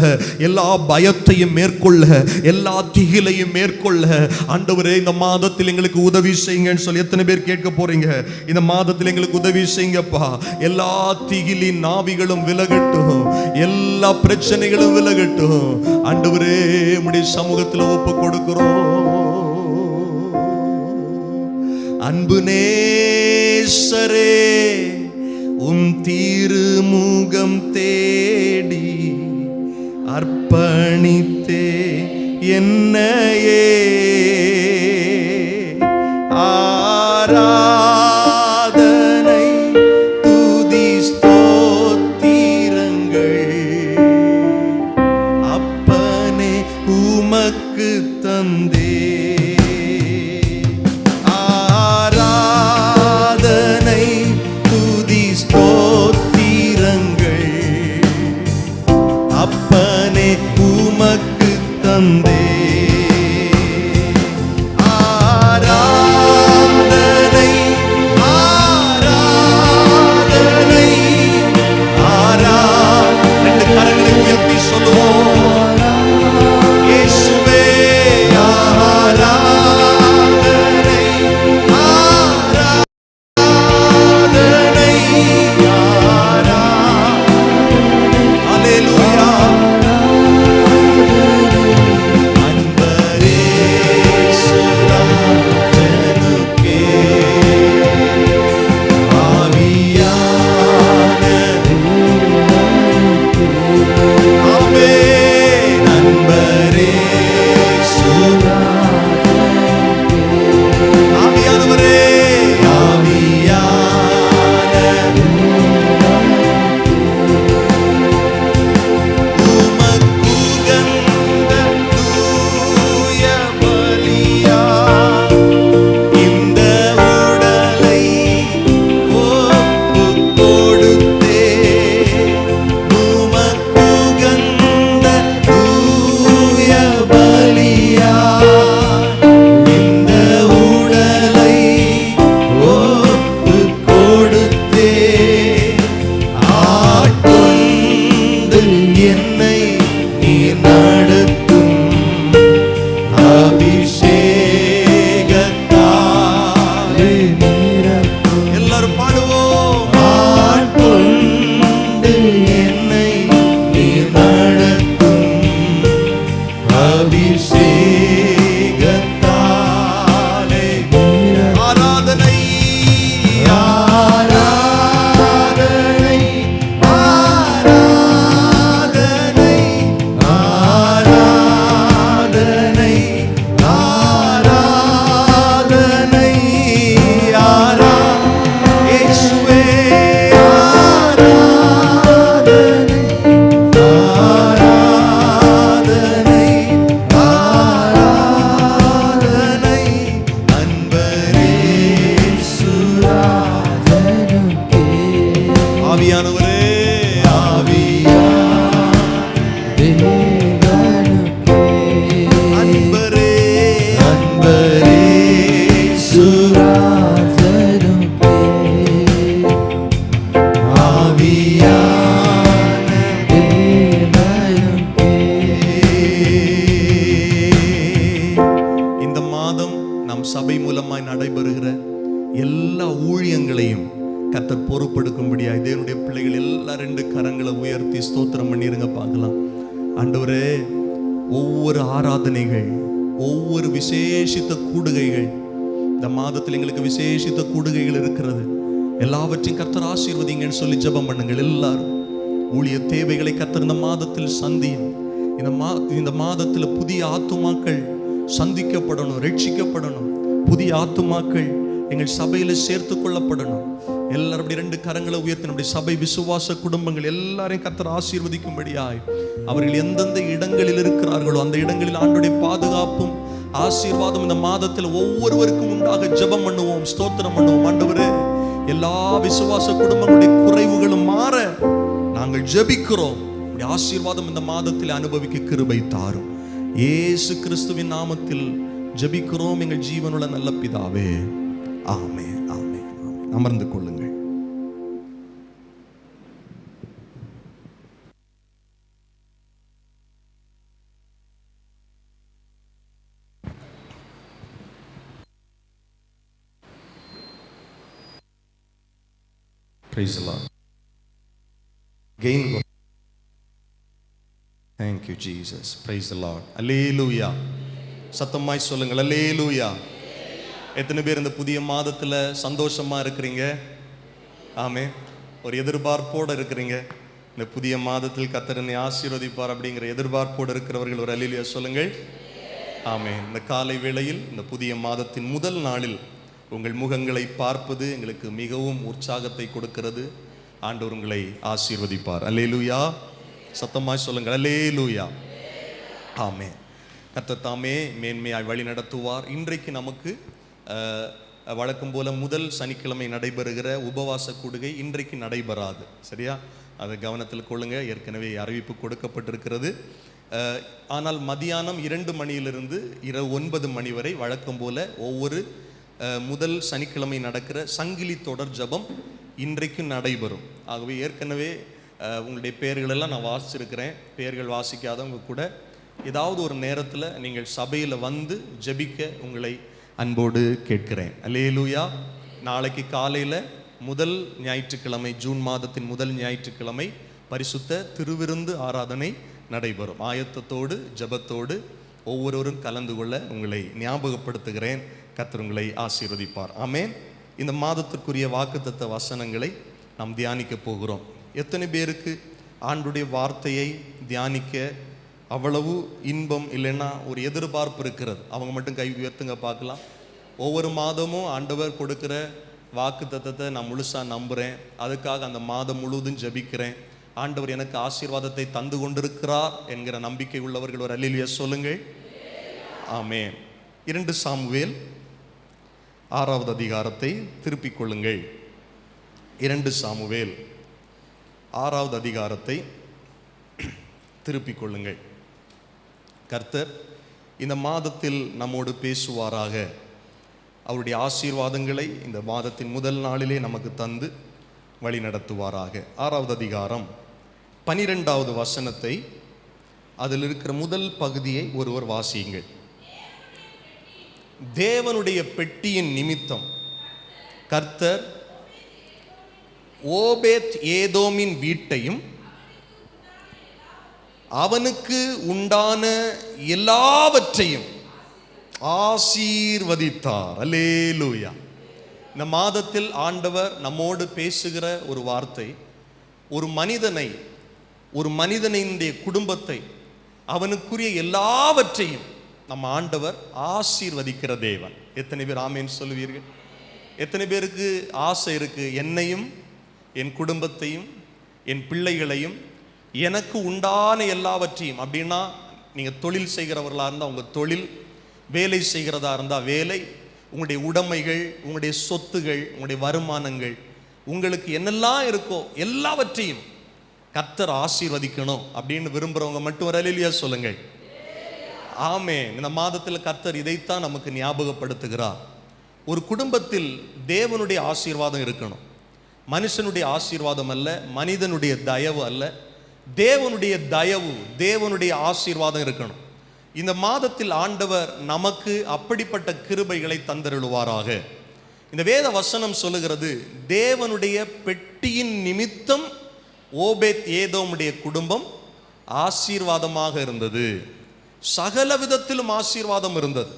எல்லா பயத்தையும் மேற்கொள்ள, எல்லா திகிலையும் மேற்கொள்ள ஆண்டவரே இந்த மாதத்தில் எங்களுக்கு உதவி செய்யுங்கன்னு சொல்லி எத்தனை பேர் கேட்க போறீங்க? இந்த மாதத்தில் எங்களுக்கு உதவி செய்யுங்கப்பா. எல்லா திகிலின் நாவிகளும் விலகட்டும், எல்லா பிரச்சனைகளும் விலகட்டும். ஆண்டவரே உம்முடைய சமூகத்தில் ஒப்பு கொடுக்கிறோம். அன்பு நேசரே உம் திருமுகம் தேடி அர்ப்பணித்தே என்னையே ஆராதனை துதி ஸ்தோத்திரங்கள் அப்பனே உமக்கு தந்தே. ஆராதனை துதி ஸ்தோத்திரங்கள் அப்பனே உமக்கு தந்தே. ஆராதனை ஊழியங்களையும் கர்த்தர் பொறுப்பெடுக்கும்படியாய் தேவனுடைய பிள்ளைகள் எல்லா 2 கரங்களை உயர்த்தி ஸ்தோத்திரம் பண்ணிருங்க பார்க்கலாம். ஆண்டவரே, ஒவ்வொரு ஆராதனைகள், ஒவ்வொரு விசேஷித்த கூடுகைகள், இந்த மாதத்தில் எங்களுக்கு விசேஷித்த கூடுகைகள் இருக்கிறது, எல்லாவற்றையும் கர்த்தர் ஆசீர்வதிங்கன்னு சொல்லி ஜெபம் பண்ணுங்கள். எல்லாரும் ஊழிய தேவைகளை கர்த்தர் இந்த மாதத்தில் சந்தியும். இந்த மாதத்தில் புதிய ஆத்துமாக்கள் சந்திக்கப்படணும், ரட்சிக்கப்படணும். புதிய ஆத்துமாக்கள் எங்கள் சபையில் சேர்த்து கொள்ளப்படணும். எல்லாரும் அப்படி 2 கரங்களை உயர்த்தி நம்முடைய சபை விசுவாச குடும்பங்கள் எல்லாரையும் கர்த்தர் ஆசீர்வதிக்கும்படியாய் அவர்கள் எந்தெந்த இடங்களில் இருக்கிறார்களோ அந்த இடங்களில் ஆண்டவருடைய பாதுகாப்பும் ஆசீர்வாதம் இந்த மாதத்தில் ஒவ்வொருவருக்கும் உண்டாக ஜெபம் பண்ணுவோம், ஸ்தோத்திரம் பண்ணுவோம். ஆண்டவரே, எல்லா விசுவாச குடும்பங்களுடைய குறைவுகளும் மாற நாங்கள் ஜெபிக்கிறோம். ஆசீர்வாதம் இந்த மாதத்தில் அனுபவிக்க கிருபை தாரும். இயேசு கிறிஸ்துவின் நாமத்தில் ஜெபிக்கிறோம் எங்கள் ஜீவனுள்ள நல்ல பிதாவே, ஆமென், ஆமென், ஆமென். அமர்ந்து கொள்ளுங்கள். Praise the Lord. Gain. Thank you Jesus. Praise the Lord. Hallelujah. சத்தமாய் சொல்லுங்கள், அல்லேலூயா. எத்தனை பேர் இந்த புதிய மாதத்தில் சந்தோஷமா இருக்கிறீங்க? ஆமென். ஒரு எதிர்பார்ப்போடு இருக்கிறீங்க. இந்த புதிய மாதத்தில் கர்த்தர் என்னை ஆசீர்வதிப்பார் அப்படிங்கிற எதிர்பார்ப்போடு இருக்கிறவர்கள் ஒரு அல்லேலூயா சொல்லுங்கள். ஆமென். இந்த காலை வேளையில் இந்த புதிய மாதத்தின் முதல் நாளில் உங்கள் முகங்களை பார்ப்பது எங்களுக்கு மிகவும் உற்சாகத்தை கொடுக்கிறது. ஆண்டவர் உங்களை ஆசீர்வதிப்பார். அல்லேலூயா. சத்தமாய் சொல்லுங்கள், அல்லேலூயா. ஆமென். கர்த்தர் தாமே மேன்மையாய் வழி நடத்துவார். இன்றைக்கு நமக்கு வழக்கம் போல முதல் சனிக்கிழமை நடைபெறுகிற உபவாச கூடுகை இன்றைக்கு நடைபெறாது. சரியா? அதை கவனத்தில் கொள்ளுங்க. ஏற்கனவே அறிவிப்பு கொடுக்கப்பட்டிருக்கிறது. ஆனால் மதியானம் 2 மணியிலிருந்து இரவு 9 மணி வரை வழக்கம் போல ஒவ்வொரு முதல் சனிக்கிழமை நடக்கிற சங்கிலி தொடர் ஜபம் இன்றைக்கு நடைபெறும். ஆகவே ஏற்கனவே உங்களுடைய பெயர்களெல்லாம் நான் வாசிச்சிருக்கிறேன். பெயர்கள் வாசிக்காதவங்க கூட ஏதாவது ஒரு நேரத்தில் நீங்கள் சபையில் வந்து ஜெபிக்க உங்களை அன்போடு கேட்கிறேன். அல்லேலூயா. நாளைக்கு காலையில் முதல் ஞாயிற்றுக்கிழமை, ஜூன் மாதத்தின் முதல் ஞாயிற்றுக்கிழமை பரிசுத்த திருவிருந்து ஆராதனை நடைபெறும். ஆயத்தத்தோடு ஜெபத்தோடு ஒவ்வொருவரும் கலந்து கொள்ள உங்களை ஞாபகப்படுத்துகிறேன். கர்த்தர் உங்களை ஆசீர்வதிப்பார். ஆமென். இந்த மாதத்திற்குரிய வாக்குத்தத்த வசனங்களை நாம் தியானிக்க போகிறோம். எத்தனை பேருக்கு ஆண்டுடைய வார்த்தையை தியானிக்க அவ்வளவு இன்பம் இல்லைன்னா ஒரு எதிர்பார்ப்பு இருக்கிறது? அவங்க மட்டும் கை உயர்த்துங்க பார்க்கலாம். ஒவ்வொரு மாதமும் ஆண்டவர் கொடுக்கிற வாக்குத்தத்தத்தை நான் முழுசாக நம்புகிறேன். அதுக்காக அந்த மாதம் முழுவதும் ஜெபிக்கிறேன். ஆண்டவர் எனக்கு ஆசீர்வாதத்தை தந்து கொண்டிருக்கிறார் என்கிற நம்பிக்கை உள்ளவர்கள் ஒரு அல்லேலூயா சொல்லுங்கள். ஆமென். 2 சாமுவேல் 6வது அதிகாரத்தை திருப்பிக் கொள்ளுங்கள். 2 சாமுவேல் 6வது அதிகாரத்தை திருப்பிக் கொள்ளுங்கள். கர்த்தர் இந்த மாதத்தில் நம்மோடு பேசுவாராக. அவருடைய ஆசீர்வாதங்களை இந்த மாதத்தின் முதல் நாளிலே நமக்கு தந்து வழி நடத்துவாராக. 6வது அதிகாரம் 12வது வசனத்தை, அதில் இருக்கிற முதல் பகுதியை ஒருவர் வாசியுங்கள். தேவனுடைய பெட்டியின் நிமித்தம் கர்த்தர் ஓபேத் ஏதோமின் வீட்டையும் அவனுக்கு உண்டான எல்லாவற்றையும் ஆசீர்வதித்தார். அல்லேலூயா. இந்த மாதத்தில் ஆண்டவர் நம்மோடு பேசுகிற ஒரு வார்த்தை, ஒரு மனிதனுடைய குடும்பத்தை, அவனுக்குரிய எல்லாவற்றையும் நம்ம ஆண்டவர் ஆசீர்வதிக்கிற தேவன். எத்தனை பேர் ஆமேன் சொல்லுவீர்கள்? எத்தனை பேருக்கு ஆசை இருக்கு, என்னையும் என் குடும்பத்தையும் என் பிள்ளைகளையும் எனக்கு உண்டான எல்லாவற்றையும்? அப்படின்னா நீங்கள் தொழில் செய்கிறவர்களாக இருந்தால் உங்கள் தொழில், வேலை செய்கிறதா இருந்தால் வேலை, உங்களுடைய உடைமைகள், உங்களுடைய சொத்துகள், உங்களுடைய வருமானங்கள், உங்களுக்கு என்னெல்லாம் இருக்கோ எல்லாவற்றையும் கர்த்தர் ஆசீர்வதிக்கணும் அப்படின்னு விரும்புகிறவங்க மட்டும் ஒரு அல்லேலூயா சொல்லுங்கள். ஆமென். இந்த மாதத்தில் கர்த்தர் இதைத்தான் நமக்கு ஞாபகப்படுத்துகிறார். ஒரு குடும்பத்தில் தேவனுடைய ஆசீர்வாதம் இருக்கணும். மனுஷனுடைய ஆசீர்வாதம் அல்ல, மனிதனுடைய தயவு அல்ல, தேவனுடைய தயவு, தேவனுடைய ஆசீர்வாதம் இருக்கணும். இந்த மாதத்தில் ஆண்டவர் நமக்கு அப்படிப்பட்ட கிருபைகளை தந்தருளுவாராக. இந்த வேத வசனம் சொல்லுகிறது, தேவனுடைய பெட்டியின் நிமித்தம் ஓபேத் ஏதோமுடைய குடும்பம் ஆசீர்வாதமாக இருந்தது. சகல விதத்திலும் ஆசீர்வாதம் இருந்தது.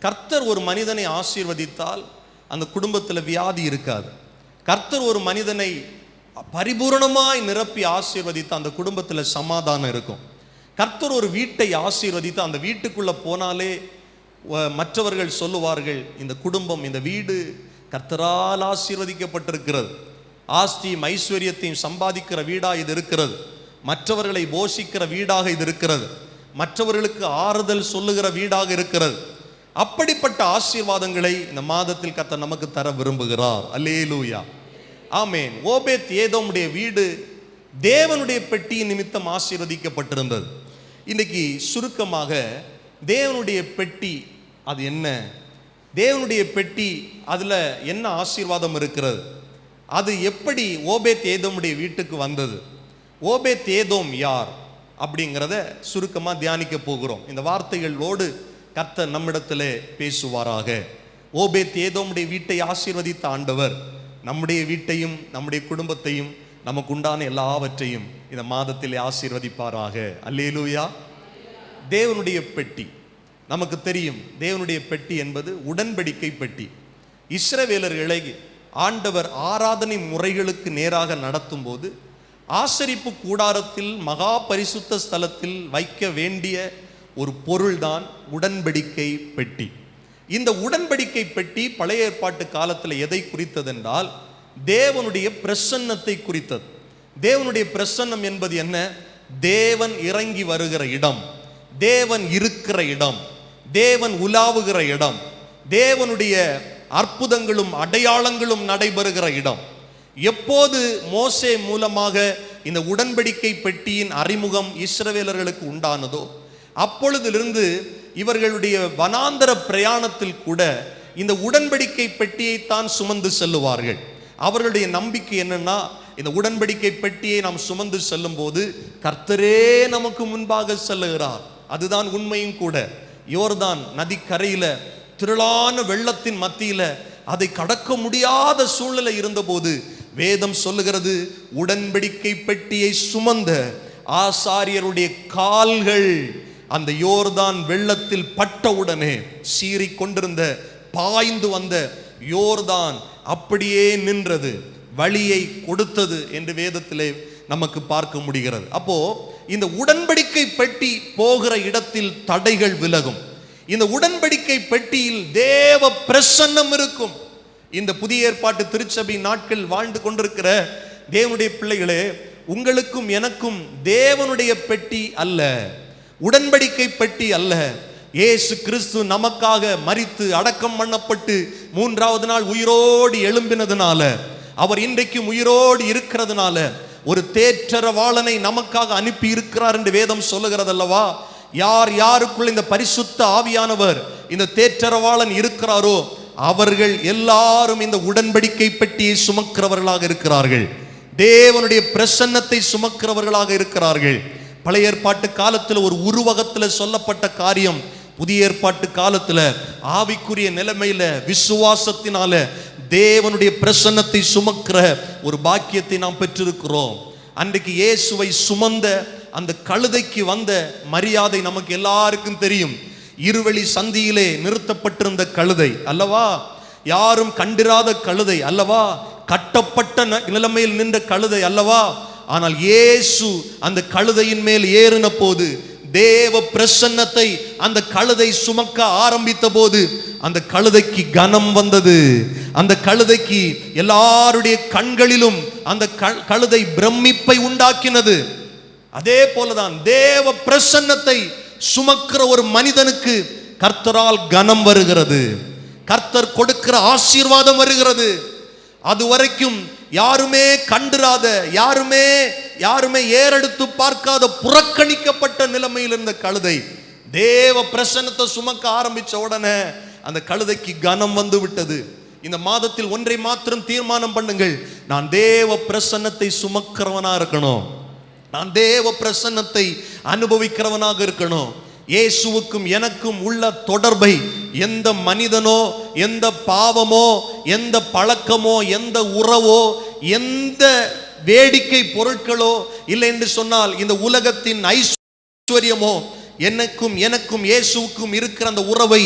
கர்த்தர் ஒரு மனிதனை ஆசீர்வதித்தால் அந்த குடும்பத்தில் வியாதி இருக்காது. கர்த்தர் ஒரு மனிதனை பரிபூரணமாய் நிரப்பி ஆசீர்வதித்து அந்த குடும்பத்தில் சமாதானம் இருக்கும். கர்த்தர் ஒரு வீட்டை ஆசீர்வதித்து அந்த வீட்டுக்குள்ளே போனாலே மற்றவர்கள் சொல்லுவார்கள், இந்த குடும்பம், இந்த வீடு கர்த்தரால் ஆசீர்வதிக்கப்பட்டிருக்கிறது, ஆஸ்தியும் ஐஸ்வர்யத்தையும் சம்பாதிக்கிற வீடாக இது இருக்கிறது, மற்றவர்களை போஷிக்கிற வீடாக இது இருக்கிறது, மற்றவர்களுக்கு ஆறுதல் சொல்லுகிற வீடாக இருக்கிறது. அப்படிப்பட்ட ஆசீர்வாதங்களை இந்த மாதத்தில் கர்த்தர் நமக்கு தர விரும்புகிறார். அல்லேலூயா, ஆமேன். ஓபேத் ஏதோமுடைய வீடு தேவனுடைய பெட்டியின் நிமித்தம் ஆசீர்வதிக்கப்பட்டிருந்தது. இன்னைக்கு சுருக்கமாக தேவனுடைய பெட்டி அது என்ன, தேவனுடைய பெட்டி அதில் என்ன ஆசீர்வாதம் இருக்கிறது, அது எப்படி ஓபேத் ஏதோமுடைய வீட்டுக்கு வந்தது, ஓபேத் ஏதோம் யார் அப்படிங்கிறத சுருக்கமாக தியானிக்க போகிறோம். இந்த வார்த்தைகளோடு கர்த்தர் நம்மிடத்தில் பேசுவாராக. ஓபேத் ஏதோமுடைய வீட்டை ஆசீர்வதித்த ஆண்டவர் நம்முடைய வீட்டையும் நம்முடைய குடும்பத்தையும் நமக்கு உண்டான எல்லாவற்றையும் இந்த மாதத்தில் ஆசீர்வதிப்பாராக. அல்லேலூயா. தேவனுடைய பெட்டி நமக்கு தெரியும். தேவனுடைய பெட்டி என்பது உடன்படிக்கை பெட்டி. இஸ்ரவேலர்களை ஆண்டவர் ஆராதனை முறைகளுக்கு நேராக நடத்தும் போது ஆசரிப்பு கூடாரத்தில் மகா பரிசுத்த ஸ்தலத்தில் வைக்க வேண்டிய ஒரு பொருள்தான் உடன்படிக்கை பெட்டி. இந்த உடன்படிக்கை பெட்டி பழைய ஏற்பாட்டு காலத்தில் எதை குறித்ததென்றால் தேவனுடைய பிரசன்னத்தை குறித்தது. தேவனுடைய பிரசன்னம் என்பது என்ன? தேவன் இறங்கி வருகிற இடம், தேவன் இருக்கிற இடம், தேவன் உலாவுகிற இடம், தேவனுடைய அற்புதங்களும் அடையாளங்களும் நடைபெறுகிற இடம். எப்போது மோசே மூலமாக இந்த உடன்படிக்கை பெட்டியின் அறிமுகம் இஸ்ரவேலர்களுக்கு உண்டானதோ அப்பொழுதிலிருந்து இவர்களுடைய வனாந்தர பிரயாணத்தில் கூட இந்த உடன்படிக்கை பெட்டியைத்தான் சுமந்து செல்லுவார்கள். அவர்களுடைய நம்பிக்கை என்னன்னா, இந்த உடன்படிக்கை பெட்டியை நாம் சுமந்து செல்லும் போது கர்த்தரே நமக்கு முன்பாக செல்லுகிறார். அதுதான் உண்மையும் கூட. யோர்தான் நதிக்கரையில திரளான வெள்ளத்தின் மத்தியில அதை கடக்க முடியாத சூழ்நிலை இருந்தபோது வேதம் சொல்லுகிறது, உடன்படிக்கை பெட்டியை சுமந்த ஆசாரியருடைய கால்கள் அந்த யோர்தான் வெள்ளத்தில் பட்டவுடனே சீறிக்கொண்டிருந்த பாய்ந்து வந்த யோர்தான் அப்படியே நின்றது, வழியை கொடுத்தது என்று வேதத்திலே நமக்கு பார்க்க முடிகிறது. அப்போ இந்த உடன்படிக்கை பெட்டி போகிற இடத்தில் தடைகள் விலகும். இந்த உடன்படிக்கை பெட்டியில் தேவ பிரசன்னம் இருக்கும். இந்த புதிய ஏற்பாட்டு திருச்சபை நாட்கள் வாழ்ந்து கொண்டிருக்கிற தேவனுடைய பிள்ளைகளே, உங்களுக்கும் எனக்கும் தேவனுடைய பெட்டி அல்ல, உடன்படிக்கை பெட்டி அல்ல. இயேசு கிறிஸ்து நமக்காக மரித்து அடக்கம் பண்ணப்பட்டு மூன்றாவது நாள் உயிரோடு எழும்பினதுனால, அவர் இன்றைக்கும் உயிரோடு இருக்கிறதுனால ஒரு தேற்றரவாளனை நமக்காக அனுப்பி இருக்கிறார் என்று வேதம் சொல்லுகிறது அல்லவா? யார் யாருக்குள்ள இந்த பரிசுத்த ஆவியானவர் இந்த தேற்றரவாளன் இருக்கிறாரோ அவர்கள் எல்லாரும் இந்த உடன்படிக்கை பெட்டியை சுமக்கிறவர்களாக இருக்கிறார்கள், தேவனுடைய பிரசன்னத்தை சுமக்கிறவர்களாக இருக்கிறார்கள். பழைய ஏற்பாட்டு காலத்தில் ஒரு உருவகத்தில் சொல்லப்பட்ட காரியம் புதிய ஏற்பாட்டு காலத்தில் ஆவிக்குரிய நிலைமையில விசுவாசத்தினால தேவனுடைய பிரசன்னத்தை சுமக்கிற ஒரு பாக்கியத்தை நாம் பெற்றிருக்கிறோம். அன்றைக்கு இயேசுவை சுமந்த அந்த கழுதைக்கு வந்த மரியாதை நமக்கு எல்லாருக்கும் தெரியும். இருவழி சந்தியிலே நிறுத்தப்பட்டிருந்த கழுதை அல்லவா, யாரும் கண்டிராத கழுதை அல்லவா, கட்டப்பட்ட நிலைமையில் நின்ற கழுதை அல்லவா. ஆனால் இயேசு அந்த கழுதையின் மேல் ஏறின போது தேவ பிரசன்னத்தை அந்த கழுதை சுமக்க ஆரம்பித்த போது அந்த கழுதைக்கு கனம் வந்தது. அந்த கழுதைக்கு எல்லாருடைய கண்களிலும் அந்த கழுதை பிரமிப்பை உண்டாக்கினது. அதே போலதான் தேவ பிரசன்னத்தை சுமக்கிற ஒரு மனிதனுக்கு கர்த்தரால் கனம் வருகிறது, கர்த்தர் கொடுக்கிற ஆசீர்வாதம் வருகிறது. அதுவரைக்கும் யாருமே கண்டிராத, யாருமே ஏறெடுத்து பார்க்காத புறக்கணிக்கப்பட்ட நிலைமையில் இருந்த கழுதை தேவ பிரசன்னத்தை சுமக்க ஆரம்பிச்ச உடனே அந்த கழுதைக்கு கனம் வந்து விட்டது. இந்த மாதத்தில் ஒன்றை மாத்திரம் தீர்மானம் பண்ணுங்கள், நான் தேவ பிரசன்னத்தை சுமக்கிறவனா இருக்கணும், நான் தேவ பிரசன்னத்தை அனுபவிக்கிறவனாக இருக்கணும். இயேசுவுக்கும் எனக்கும் உள்ள தொடர்பை எந்த மனிதனோ, எந்த பாவமோ, எந்த பழக்கமோ, எந்த உறவோ, எந்த வேடிக்கை பொருட்களோ இல்லை என்று சொன்னால் இந்த உலகத்தின் ஐஸ்வர்யமோ எனக்கும் இயேசுவுக்கும் இருக்கிற அந்த உறவை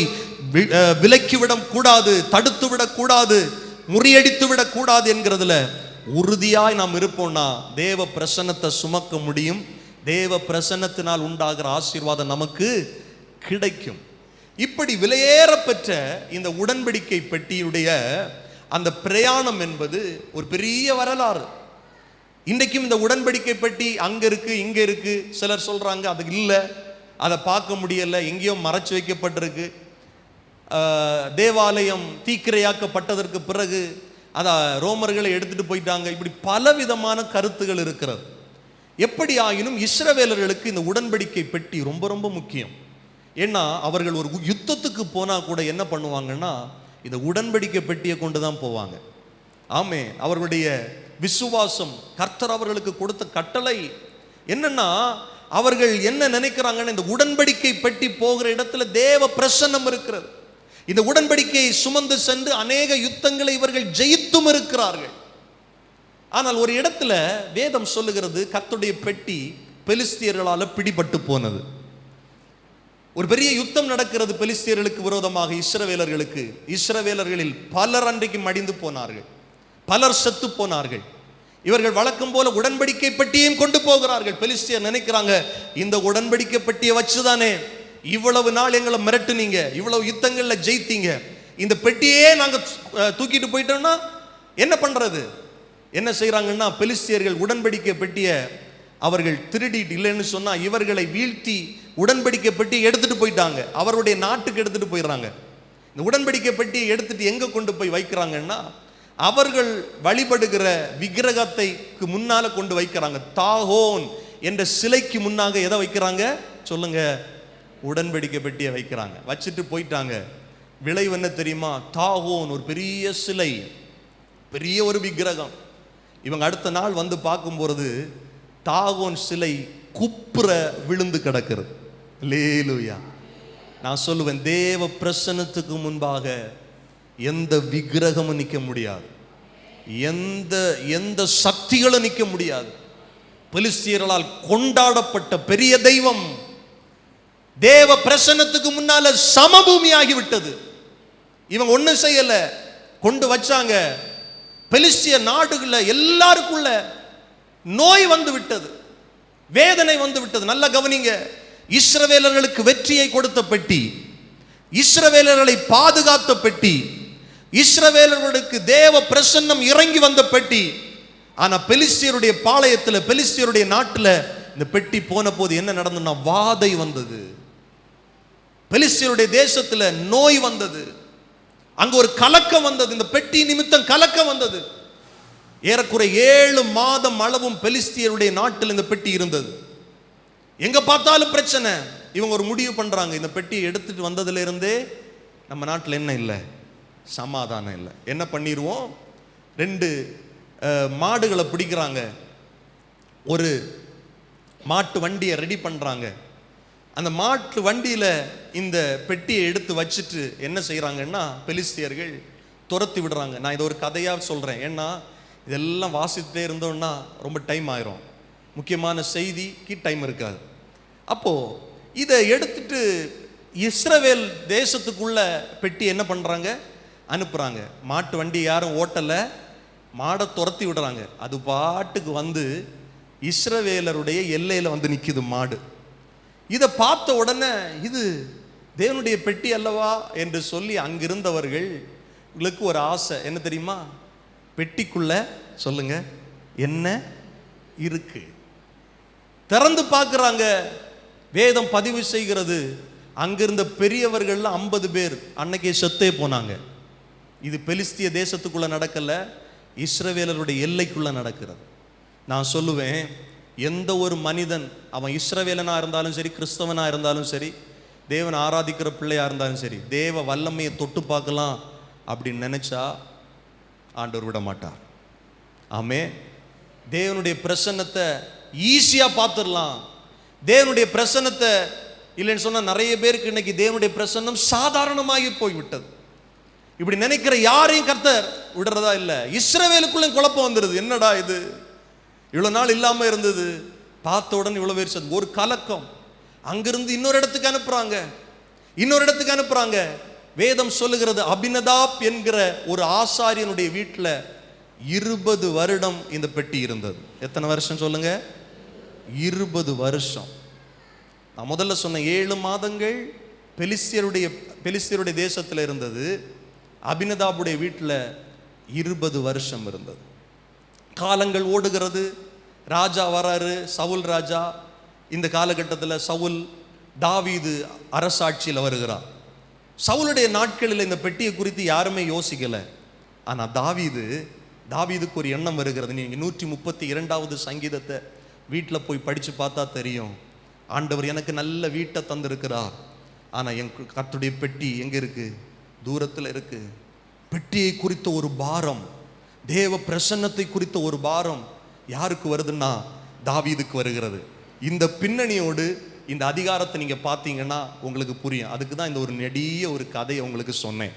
விலக்கிவிடக் கூடாது, தடுத்து விடக்கூடாது, முறியடித்து விடக்கூடாது என்கிறதுல உறுதியாய் நாம் இருப்போம்னா தேவ பிரசன்னத்தை சுமக்க முடியும். தேவ பிரசன்னத்தினால் உண்டாகிற ஆசீர்வாதம் நமக்கு கிடைக்கும். இப்படி விலையேற பெற்ற இந்த உடன்படிக்கை பெட்டியுடைய அந்த பிரயாணம் என்பது ஒரு பெரிய வரலாறு. இன்றைக்கும் இந்த உடன்படிக்கை பெட்டி அங்க இருக்கு, இங்க இருக்கு. சிலர் சொல்றாங்க அது இல்லை, அதை பார்க்க முடியல, எங்கேயோ மறைச்சு வைக்கப்பட்டிருக்கு. தேவாலயம் தீக்கிரையாக்கப்பட்டதற்கு பிறகு அதை ரோமர்களை எடுத்துட்டு போயிட்டாங்க. இப்படி பலவிதமான கருத்துகள் இருக்கிறது. எப்படி ஆயினும் இஸ்ரவேலர்களுக்கு இந்த உடன்படிக்கை பெட்டி ரொம்ப ரொம்ப முக்கியம். ஏன்னா அவர்கள் ஒரு யுத்தத்துக்கு போனா கூட என்ன பண்ணுவாங்கன்னா இந்த உடன்படிக்கை பெட்டியை கொண்டு தான் போவாங்க. ஆமே, அவர்களுடைய விசுவாசம், கர்த்தர் அவர்களுக்கு கொடுத்த கட்டளை என்னன்னா, அவர்கள் என்ன நினைக்கிறாங்கன்னா இந்த உடன்படிக்கை பெட்டி போகிற இடத்துல தேவ பிரசன்னம் இருக்கிறது. இந்த உடன்படிக்கையை சுமந்து சென்று அநேக யுத்தங்களை இவர்கள் ஜெயித்தும் இருக்கிறார்கள். ஆனால் ஒரு இடத்துல வேதம் சொல்லுகிறது, கர்த்தருடைய பெட்டி பெலிஸ்தியர்களால் பிடிபட்டு போனது. ஒரு பெரிய யுத்தம் நடக்கிறது பெலிஸ்தியர்களுக்கு விரோதமாக இஸ்ரவேலர்களுக்கு. இஸ்ரவேலர்களில் பலர் அன்றைக்கு மடிந்து போனார்கள், பலர் செத்து போனார்கள். இவர்கள் வழக்கம் போல உடன்படிக்கை பெட்டியையும் கொண்டு போகிறார்கள். பெலிஸ்தியர் நினைக்கிறாங்க, இந்த உடன்படிக்கை பெட்டியை வச்சுதானே இவ்வளவு நாள் எங்களை மிரட்டுனீங்க, இவ்வளவு யுத்தங்கள்ல ஜெயித்தீங்க, இந்த பெட்டியே நாங்க தூக்கிட்டு போயிட்டோம்னா என்ன பண்றது? என்ன செய்யறாங்கன்னா பெலிஸ்தியர்கள் உடன்படிக்கை பெட்டியை அவர்கள் திருடிட்டு, இல்லைன்னு சொன்னா இவர்களை வீழ்த்தி உடன்படிக்கை பெட்டியை எடுத்துட்டு போயிட்டாங்க, அவருடைய நாட்டுக்கு எடுத்துட்டு போயிடுறாங்க. இந்த உடன்படிக்கை பெட்டியை எடுத்துட்டு எங்க கொண்டு போய் வைக்கிறாங்கன்னா அவர்கள் வழிபடுகிற விக்கிரகத்தைக்கு முன்னால கொண்டு வைக்கிறாங்க. தாகோன் என்ற சிலைக்கு முன்னாக எதை வைக்கிறாங்க சொல்லுங்க? உடன்படிக்கை பெட்டியை வைக்கிறாங்க. வச்சுட்டு போயிட்டாங்க. விளைவு என்ன தெரியுமா? தாகோன் ஒரு பெரிய சிலை, பெரிய ஒரு விக்கிரகம். இவங்க அடுத்த நாள் வந்து பார்க்கும்போது தாகோன் சிலை குப்புற விழுந்து கிடக்கிறது. அல்லேலூயா. நான் சொல்லுவேன், தேவ பிரசன்னத்துக்கு முன்பாக எந்த விக்கிரகமும் நிற்க முடியாது, எந்த சக்திகளும் நிற்க முடியாது. பெலிஸ்தியர்களால் கொண்டாடப்பட்ட பெரிய தெய்வம் தேவ பிரசன்னத்துக்கு முன்னால சமபூமியாகி விட்டது. இவங்க ஒன்றும் செய்யல, கொண்டு வச்சாங்க. பெலிஸ்திய நாடுகள்ல எல்லாருக்குள்ள நோய் வந்து விட்டது, வேதனை வந்து விட்டது. நல்ல கவனிங்க, இஸ்ரவேலர்களுக்கு வெற்றியை கொடுத்த பெட்டி, இஸ்ரவேலர்களை பாதுகாத்த பெட்டி, இஸ்ரவேலர்களுக்கு தேவ பிரசன்னம் இறங்கி வந்த பெட்டி. ஆனா பெலிஸ்தியருடைய பாளையத்தில், பெலிஸ்தியருடைய நாட்டில் இந்த பெட்டி போன போது என்ன நடந்ததுன்னா வாதை வந்தது. பெலிஸ்தியருடைய தேசத்தில் நோய் வந்தது, அங்க ஒரு கலக்கம் வந்தது, இந்த பெட்டி நிமித்தம் கலக்கம் வந்தது. ஏறக்குறை 7 மாதம் அளவும் பெலிஸ்தியருடைய நாட்டில் இந்த பெட்டி இருந்தது. எங்க பார்த்தாலும் பிரச்சனை. இவங்க ஒரு முடிவு பண்றாங்க, இந்த பெட்டியை எடுத்துட்டு வந்ததுல இருந்தே நம்ம நாட்டில் என்ன இல்லை, சமாதானம் இல்லை. என்ன பண்ணிடுவோம், 2 மாடுகளை பிடிக்கிறாங்க, ஒரு மாட்டு வண்டியை ரெடி பண்றாங்க. அந்த மாட்டு வண்டியில இந்த பெட்டியை எடுத்து வச்சுட்டு என்ன செய்யறாங்கன்னா பெலிஸ்தியர்கள் துரத்தி விடுறாங்க. நான் இதை ஒரு கதையா சொல்றேன், ஏன்னா இதெல்லாம் வாசித்துட்டே இருந்தோம்னா ரொம்ப டைம் ஆயிரும், முக்கியமான செய்திக்கு டைம் இருக்காது. அப்போ இதை எடுத்துட்டு இஸ்ரவேல் தேசத்துக்குள்ள பெட்டி என்ன பண்றாங்க, அனுப்புறாங்க. மாட்டு வண்டி யாரும் ஓட்டல, மாடை துரத்தி விடுறாங்க. அது பாட்டுக்கு வந்து இஸ்ரவேலருடைய எல்லையில வந்து நிக்குது மாடு. இதை பார்த்த உடனே இது தேவனுடைய பெட்டி அல்லவா என்று சொல்லி அங்கிருந்தவர்களுக்கு ஒரு ஆசை. என்ன தெரியுமா? பெட்டிக்குள்ள சொல்லுங்க என்ன இருக்கு. திறந்து பார்க்குறாங்க. வேதம் பதிவு செய்கிறது, அங்கிருந்த பெரியவர்கள் 50 பேர் அன்னைக்கே செத்தே போனாங்க. இது பெலிஸ்திய தேசத்துக்குள்ள நடக்கல, இஸ்ரவேலருடைய எல்லைக்குள்ள நடக்கிறது. நான் சொல்லுவேன், எந்த ஒரு மனிதன், அவன் இஸ்ரவேலனா இருந்தாலும் சரி, கிறிஸ்தவனா இருந்தாலும் சரி, தேவன் ஆராதிக்கிற பிள்ளையா இருந்தாலும் சரி, தேவ வல்லமையை தொட்டு பார்க்கலாம் அப்படின்னு நினைச்சா ஆண்டவர் விட மாட்டார். ஆமே, தேவனுடைய பிரசன்னத்தை ஈஸியா பார்த்துடலாம், தேவனுடைய பிரசன்னத்தை இல்லைன்னு சொன்னா நிறைய பேருக்கு இன்னைக்கு தேவனுடைய பிரசன்னம் சாதாரணமாகி போய்விட்டது. இப்படி நினைக்கிற யாரையும் கர்த்தர் விடுறதா இல்லை. இஸ்ரவேலுக்குள்ள குழப்பம் வந்துடுது. என்னடா இது, இவ்வளவு நாள் இல்லாம இருந்தது, பார்த்த உடனே இவ்வளவு பேர் ஒரு கலக்கம். அங்கிருந்து இன்னொரு இடத்துக்கு அனுப்புறாங்க. வேதம் சொல்லுகிறது, அபினதாப் என்கிற ஒரு ஆசாரியனுடைய வீட்டில் 20 வருடம் இந்த பெட்டி இருந்தது. எத்தனை வருஷம் சொல்லுங்க? 20 வருஷம். நான் முதல்ல சொன்ன 7 மாதங்கள் பெலிஸ்தியருடைய தேசத்தில் இருந்தது. அபினதாபுடைய வீட்டில் 20 வருஷம் இருந்தது. காலங்கள் ஓடுகிறது. ராஜா வராரு, சவுல் ராஜா. இந்த காலகட்டத்தில் சவுல் தாவீது அரசாட்சியில் வருகிறார். சவுலுடைய நாட்களில் இந்த பெட்டியை குறித்து யாருமே யோசிக்கல. ஆனா தாவீதுக்கு ஒரு எண்ணம் வருகிறது. நீங்க 132வது சங்கீதத்தை வீட்டில் போய் படிச்சு பார்த்தா தெரியும். ஆண்டவர் எனக்கு நல்ல வீட்டை தந்திருக்கிறார், ஆனா என் கர்த்தருடைய பெட்டி எங்க இருக்கு? தூரத்தில் இருக்கு. பெட்டியை குறித்த ஒரு பாரம், தேவ பிரசன்னத்தை குறித்த ஒரு பாரம் யாருக்கு வருதுன்னா தாவீதுக்கு வருகிறது. இந்த பின்னணியோடு இந்த அதிகாரத்தை நீங்க பார்த்தீங்கன்னா உங்களுக்கு புரியும். அதுக்கு தான் இந்த ஒரு நெடிய ஒரு கதையை உங்களுக்கு சொன்னேன்.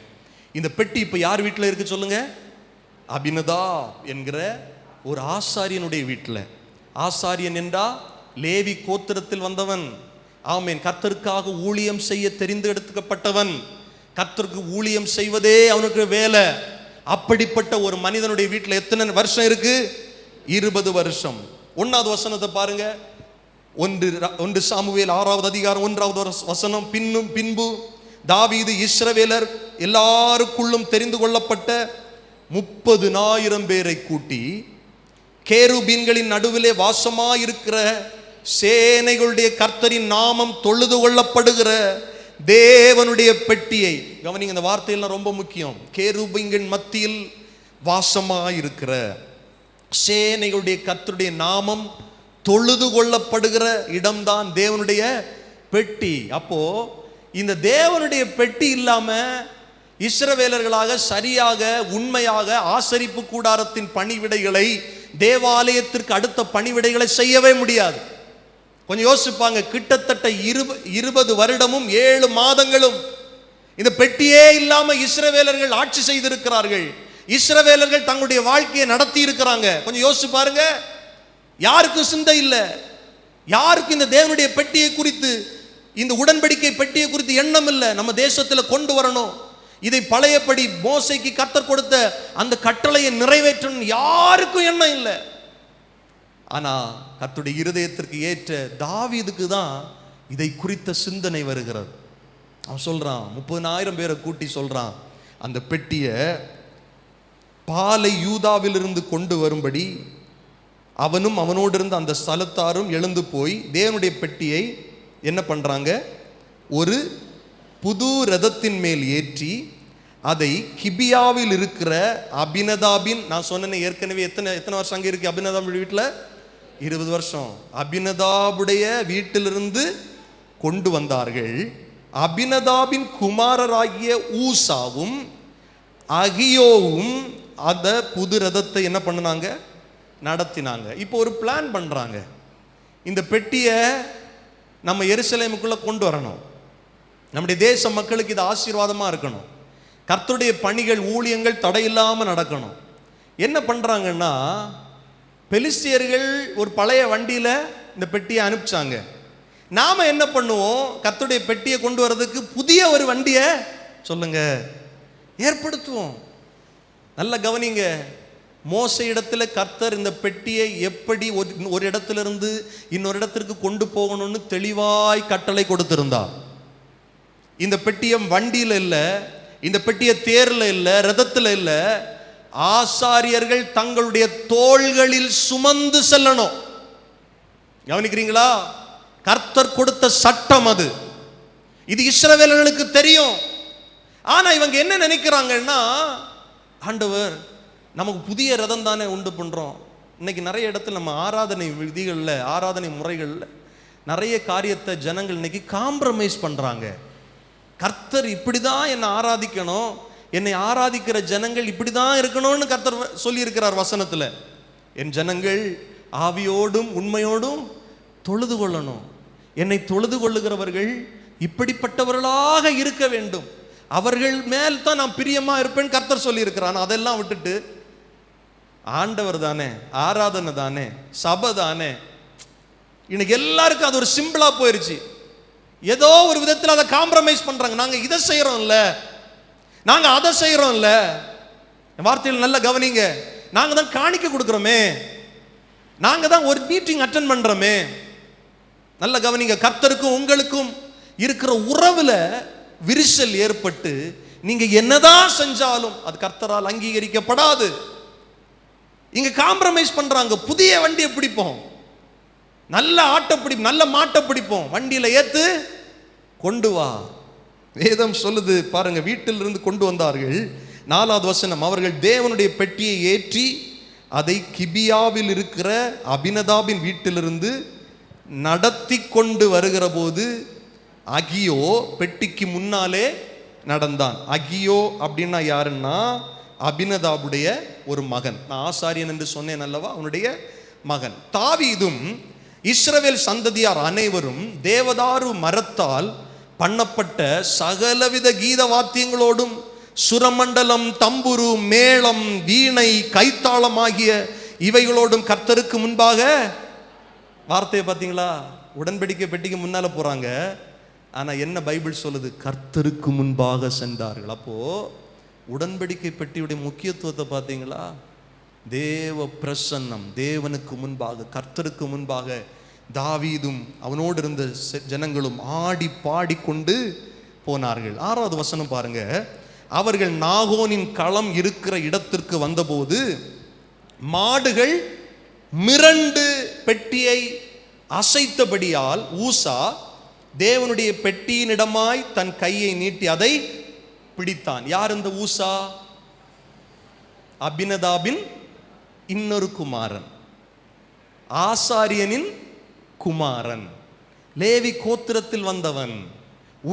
இந்த பெட்டி இப்ப யார் வீட்டில் இருக்கு சொல்லுங்க? அபினதாப் என்கிற ஒரு ஆசாரியனுடைய வீட்டில். ஆசாரியன் என்றா லேவி கோத்திரத்தில் வந்தவன். ஆமென். கர்த்தருக்காக ஊழியம் செய்ய தெரிந்தெடுக்கப்பட்டவன். கர்த்தருக்கு ஊழியம் செய்வதே அவனுக்கு வேலை. அப்படிப்பட்ட ஒரு மனிதனுடைய வீட்டில் எத்தனை வருஷம் இருக்கு? 20 வருஷம். 1வது வசனத்தை பாருங்க. 1 சாமுவேல் 6வது அதிகாரம் 1வது வசனம். பின்பு தாவீது இஸ்ரவேலர் எல்லாருக்குள்ளும் தெரிந்து கொள்ளப்பட்ட 30,000 பேரை கூட்டி கேருபீன்களின் நடுவிலே வாசமாயிருக்கிற சேனைகளுடைய கர்த்தரின் நாமம் தொழுது கொள்ளப்படுகிற தேவனுடைய பெட்டியை, கவனிங்க, இந்த வார்த்தையெல்லாம் ரொம்ப முக்கியம். கேருபீன்களின் மத்தியில் வாசமாயிருக்கிற சேனைகளுடைய கர்த்தருடைய நாமம் தொழுது கொள்ளப்படுகிற இடம்தான் தேவனுடைய பெட்டி. அப்போ இந்த தேவனுடைய பெட்டி இல்லாம இஸ்ரவேலர்களாக சரியாக உண்மையாக ஆசரிப்பு கூடாரத்தின் பணிவிடைகளை, தேவாலயத்திற்கு அடுத்த பணிவிடைகளை செய்யவே முடியாது. கொஞ்சம் யோசிப்பாங்க. கிட்டத்தட்ட 20 வருடமும் 7 மாதங்களும் இந்த பெட்டியே இல்லாம இஸ்ரவேலர்கள் ஆட்சி செய்திருக்கிறார்கள். இஸ்ரவேலர்கள் தங்களுடைய வாழ்க்கையை நடத்தி இருக்கிறாங்க. கொஞ்சம் யோசிச்சு பாருங்க. யாருக்கும் சிந்தை இல்லை. யாருக்கும் இந்த தேவனுடைய பெட்டியை குறித்து, இந்த உடன்படிக்கை பெட்டியை குறித்து எண்ணம் இல்லை. நம்ம தேசத்தில் கொண்டு வரணும், இதை பழையபடி மோசேக்கு கர்த்தர் கொடுத்த அந்த கட்டளையை நிறைவேற்றணும், யாருக்கும் எண்ணம் இல்லை. ஆனா கர்த்தருடைய இருதயத்திற்கு ஏற்ற தாவீதுக்கு தான் இதை குறித்த சிந்தனை வருகிறது. அவன் சொல்றான், 30,000 பேரை கூட்டி சொல்றான், அந்த பெட்டியை பாலை யூதாவிலிருந்து கொண்டு வரும்படி அவனும் அவனோடு இருந்த அந்த ஸ்தலத்தாரும் எழுந்து போய் தேவனுடைய பெட்டியை என்ன பண்றாங்க? ஒரு புது ரதத்தின் மேல் ஏற்றி அதை கிபியாவில் இருக்கிற அபினதாபின், நான் சொன்னேன் ஏற்கனவே, எத்தனை வருஷம் அங்கே இருக்கு அபினதாப் வீட்டில்? 20 வருஷம். அபினதாபுடைய வீட்டிலிருந்து கொண்டு வந்தார்கள். அபினதாபின் குமாரராகிய ஊசாவும் அகியோவும் அந்த புது ரதத்தை என்ன பண்ணினாங்க? நடத்தினாங்க. இப்போ ஒரு பிளான் பண்றாங்க. இந்த பெட்டியை நம்ம எருசலேமுக்குள்ள கொண்டு வரணும். நம்முடைய தேச மக்களுக்கு இது ஆசீர்வாதமா இருக்கணும். கர்த்தருடைய பணிகள், ஊழியங்கள் தடையில்லாம நடக்கணும். என்ன பண்றாங்கன்னா, பெலிஸ்தியர்கள் ஒரு பழைய வண்டியில இந்த பெட்டியை அனுப்பிச்சாங்க. நாம என்ன பண்ணுவோம்? கர்த்தருடைய பெட்டியை கொண்டு வரதுக்கு புதிய ஒரு வண்டியை சொல்லுங்க ஏற்படுத்துவோம். நல்ல கவனிங்க. மோசே இடத்துல கர்த்தர் இந்த பெட்டியை எப்படி ஒரு இடத்திலிருந்து இன்னொரு இடத்திற்கு கொண்டு போகணும்னு தெளிவாய் கட்டளை கொடுத்திருந்தார். இந்த பெட்டியை வண்டியில் இல்லை, இந்த பெட்டியை தேர்ல இல்லை, ரதத்தில் இல்லை, ஆசாரியர்கள் தங்களுடைய தோள்களில் சுமந்து செல்லணும். கவனிக்கிறீங்களா? கர்த்தர் கொடுத்த சட்டம் அது. இது இஸ்ரவேலர்களுக்கு தெரியும். ஆனா இவங்க என்ன நினைக்கிறாங்கன்னா, ஆண்டவர் நமக்கு புதிய ரதம் தானே உண்டு பண்றோம். இன்னைக்கு நிறைய இடத்துல நம்ம ஆராதனை விதிகளில், ஆராதனை முறைகளில் நிறைய காரியத்தை ஜனங்கள் இன்னைக்கு காம்ப்ரமைஸ் பண்றாங்க. கர்த்தர் இப்படிதான் என்னை ஆராதிக்கணும், என்னை ஆராதிக்கிற ஜனங்கள் இப்படிதான் இருக்கணும்னு கர்த்தர் சொல்லியிருக்கிறார் வசனத்தில். என் ஜனங்கள் ஆவியோடும் உண்மையோடும் தொழுது கொள்ளணும். என்னை தொழுது கொள்ளுகிறவர்கள் இப்படிப்பட்டவர்களாக இருக்க வேண்டும், அவர்கள் மேல் தான் நான் பிரியமா இருப்பேன் கர்த்தர் சொல்லி இருக்கிறான். அதெல்லாம் விட்டுட்டு ஆண்டவர் தானே, ஆராதனை தானே, சபை தானே, இன்னைக்கு எல்லாருக்கும் அது ஒரு சிம்பிளா போயிருச்சு. ஏதோ ஒரு விதத்தில் அதை காம்ப்ரமைஸ் பண்றாங்க. நாங்க இதை செய்யறோம் இல்ல, நாங்க அதை செய்யறோம் இல்ல. வார்த்தையில் நல்ல கவனிங்க. நாங்க தான் காணிக்க கொடுக்கிறோமே, நாங்க தான் ஒரு மீட்டிங் அட்டென்ட் பண்றோமே. நல்ல கவனிங்க. கர்த்தருக்கும் உங்களுக்கும் இருக்கிற உறவுல விரிசல் ஏற்பட்டு நீங்க என்னதான் செஞ்சாலும் அது கர்த்தரால் அங்கீகரிக்கப்படாது. இங்க காம்ப்ரமைஸ் பண்றாங்க. புதிய வண்டியை பிடிப்போம், நல்ல ஆட்டை பிடிப்போம், நல்ல மாட்டை பிடிப்போம், வண்டியில ஏத்து கொண்டு வா. வேதம் சொல்லுது பாருங்க, வீட்டில் இருந்து கொண்டு வந்தார்கள். 4வது வசனம், அவர்கள் தேவனுடைய பெட்டியை ஏற்றி அதை கிபியாவில் இருக்கிற அபினதாபின் வீட்டிலிருந்து நடத்தி கொண்டு வருகிற போது அகியோ பெட்டிக்கு முன்னாலே நடந்தான். அகியோ அப்படின்னா யாருன்னா அபினதாபுடைய ஒரு மகன். நான் ஆசாரியன் என்று சொன்னேன் அல்லவா, அவனுடைய மகன். தாவீதும் இஸ்ரவேல் சந்ததியார் அனைவரும் தேவதாரு மரத்தால் பண்ணப்பட்ட சகலவித கீத வாத்தியங்களோடும் சுரமண்டலம், தம்புரு, மேளம், வீணை, கைத்தாளம் ஆகிய இவைகளோடும் கர்த்தருக்கு முன்பாக, வார்த்தையை பார்த்தீங்களா, உடன்படிக்கை பெட்டிக்கு முன்னால போறாங்க. ஆனா என்ன பைபிள் சொல்லுது, கர்த்தருக்கு முன்பாக சென்றார்கள். அப்போ உடன்படிக்கை பெட்டியுடைய முக்கியத்துவத்தை பார்த்தீங்களா, தேவ பிரசன்னம், தேவனுக்கு முன்பாக, கர்த்தருக்கு முன்பாக தாவீதும் அவனோடு இருந்த ஜனங்களும் ஆடி பாடிக்கொண்டு போனார்கள். 6வது வசனம் பாருங்க, அவர்கள் நாகோனின் களம் இருக்கிற இடத்திற்கு வந்தபோது மாடுகள் மிரண்டு பெட்டியை அசைத்தபடியால் ஊசா தேவனுடைய பெட்டியினிடமாய் தன் கையை நீட்டி அதை பிடித்தான். யார் இந்த ஊசா? அபினதாபின் இன்னொரு குமாரன், ஆசாரியனின் குமாரன், லேவி கோத்திரத்தில் வந்தவன்,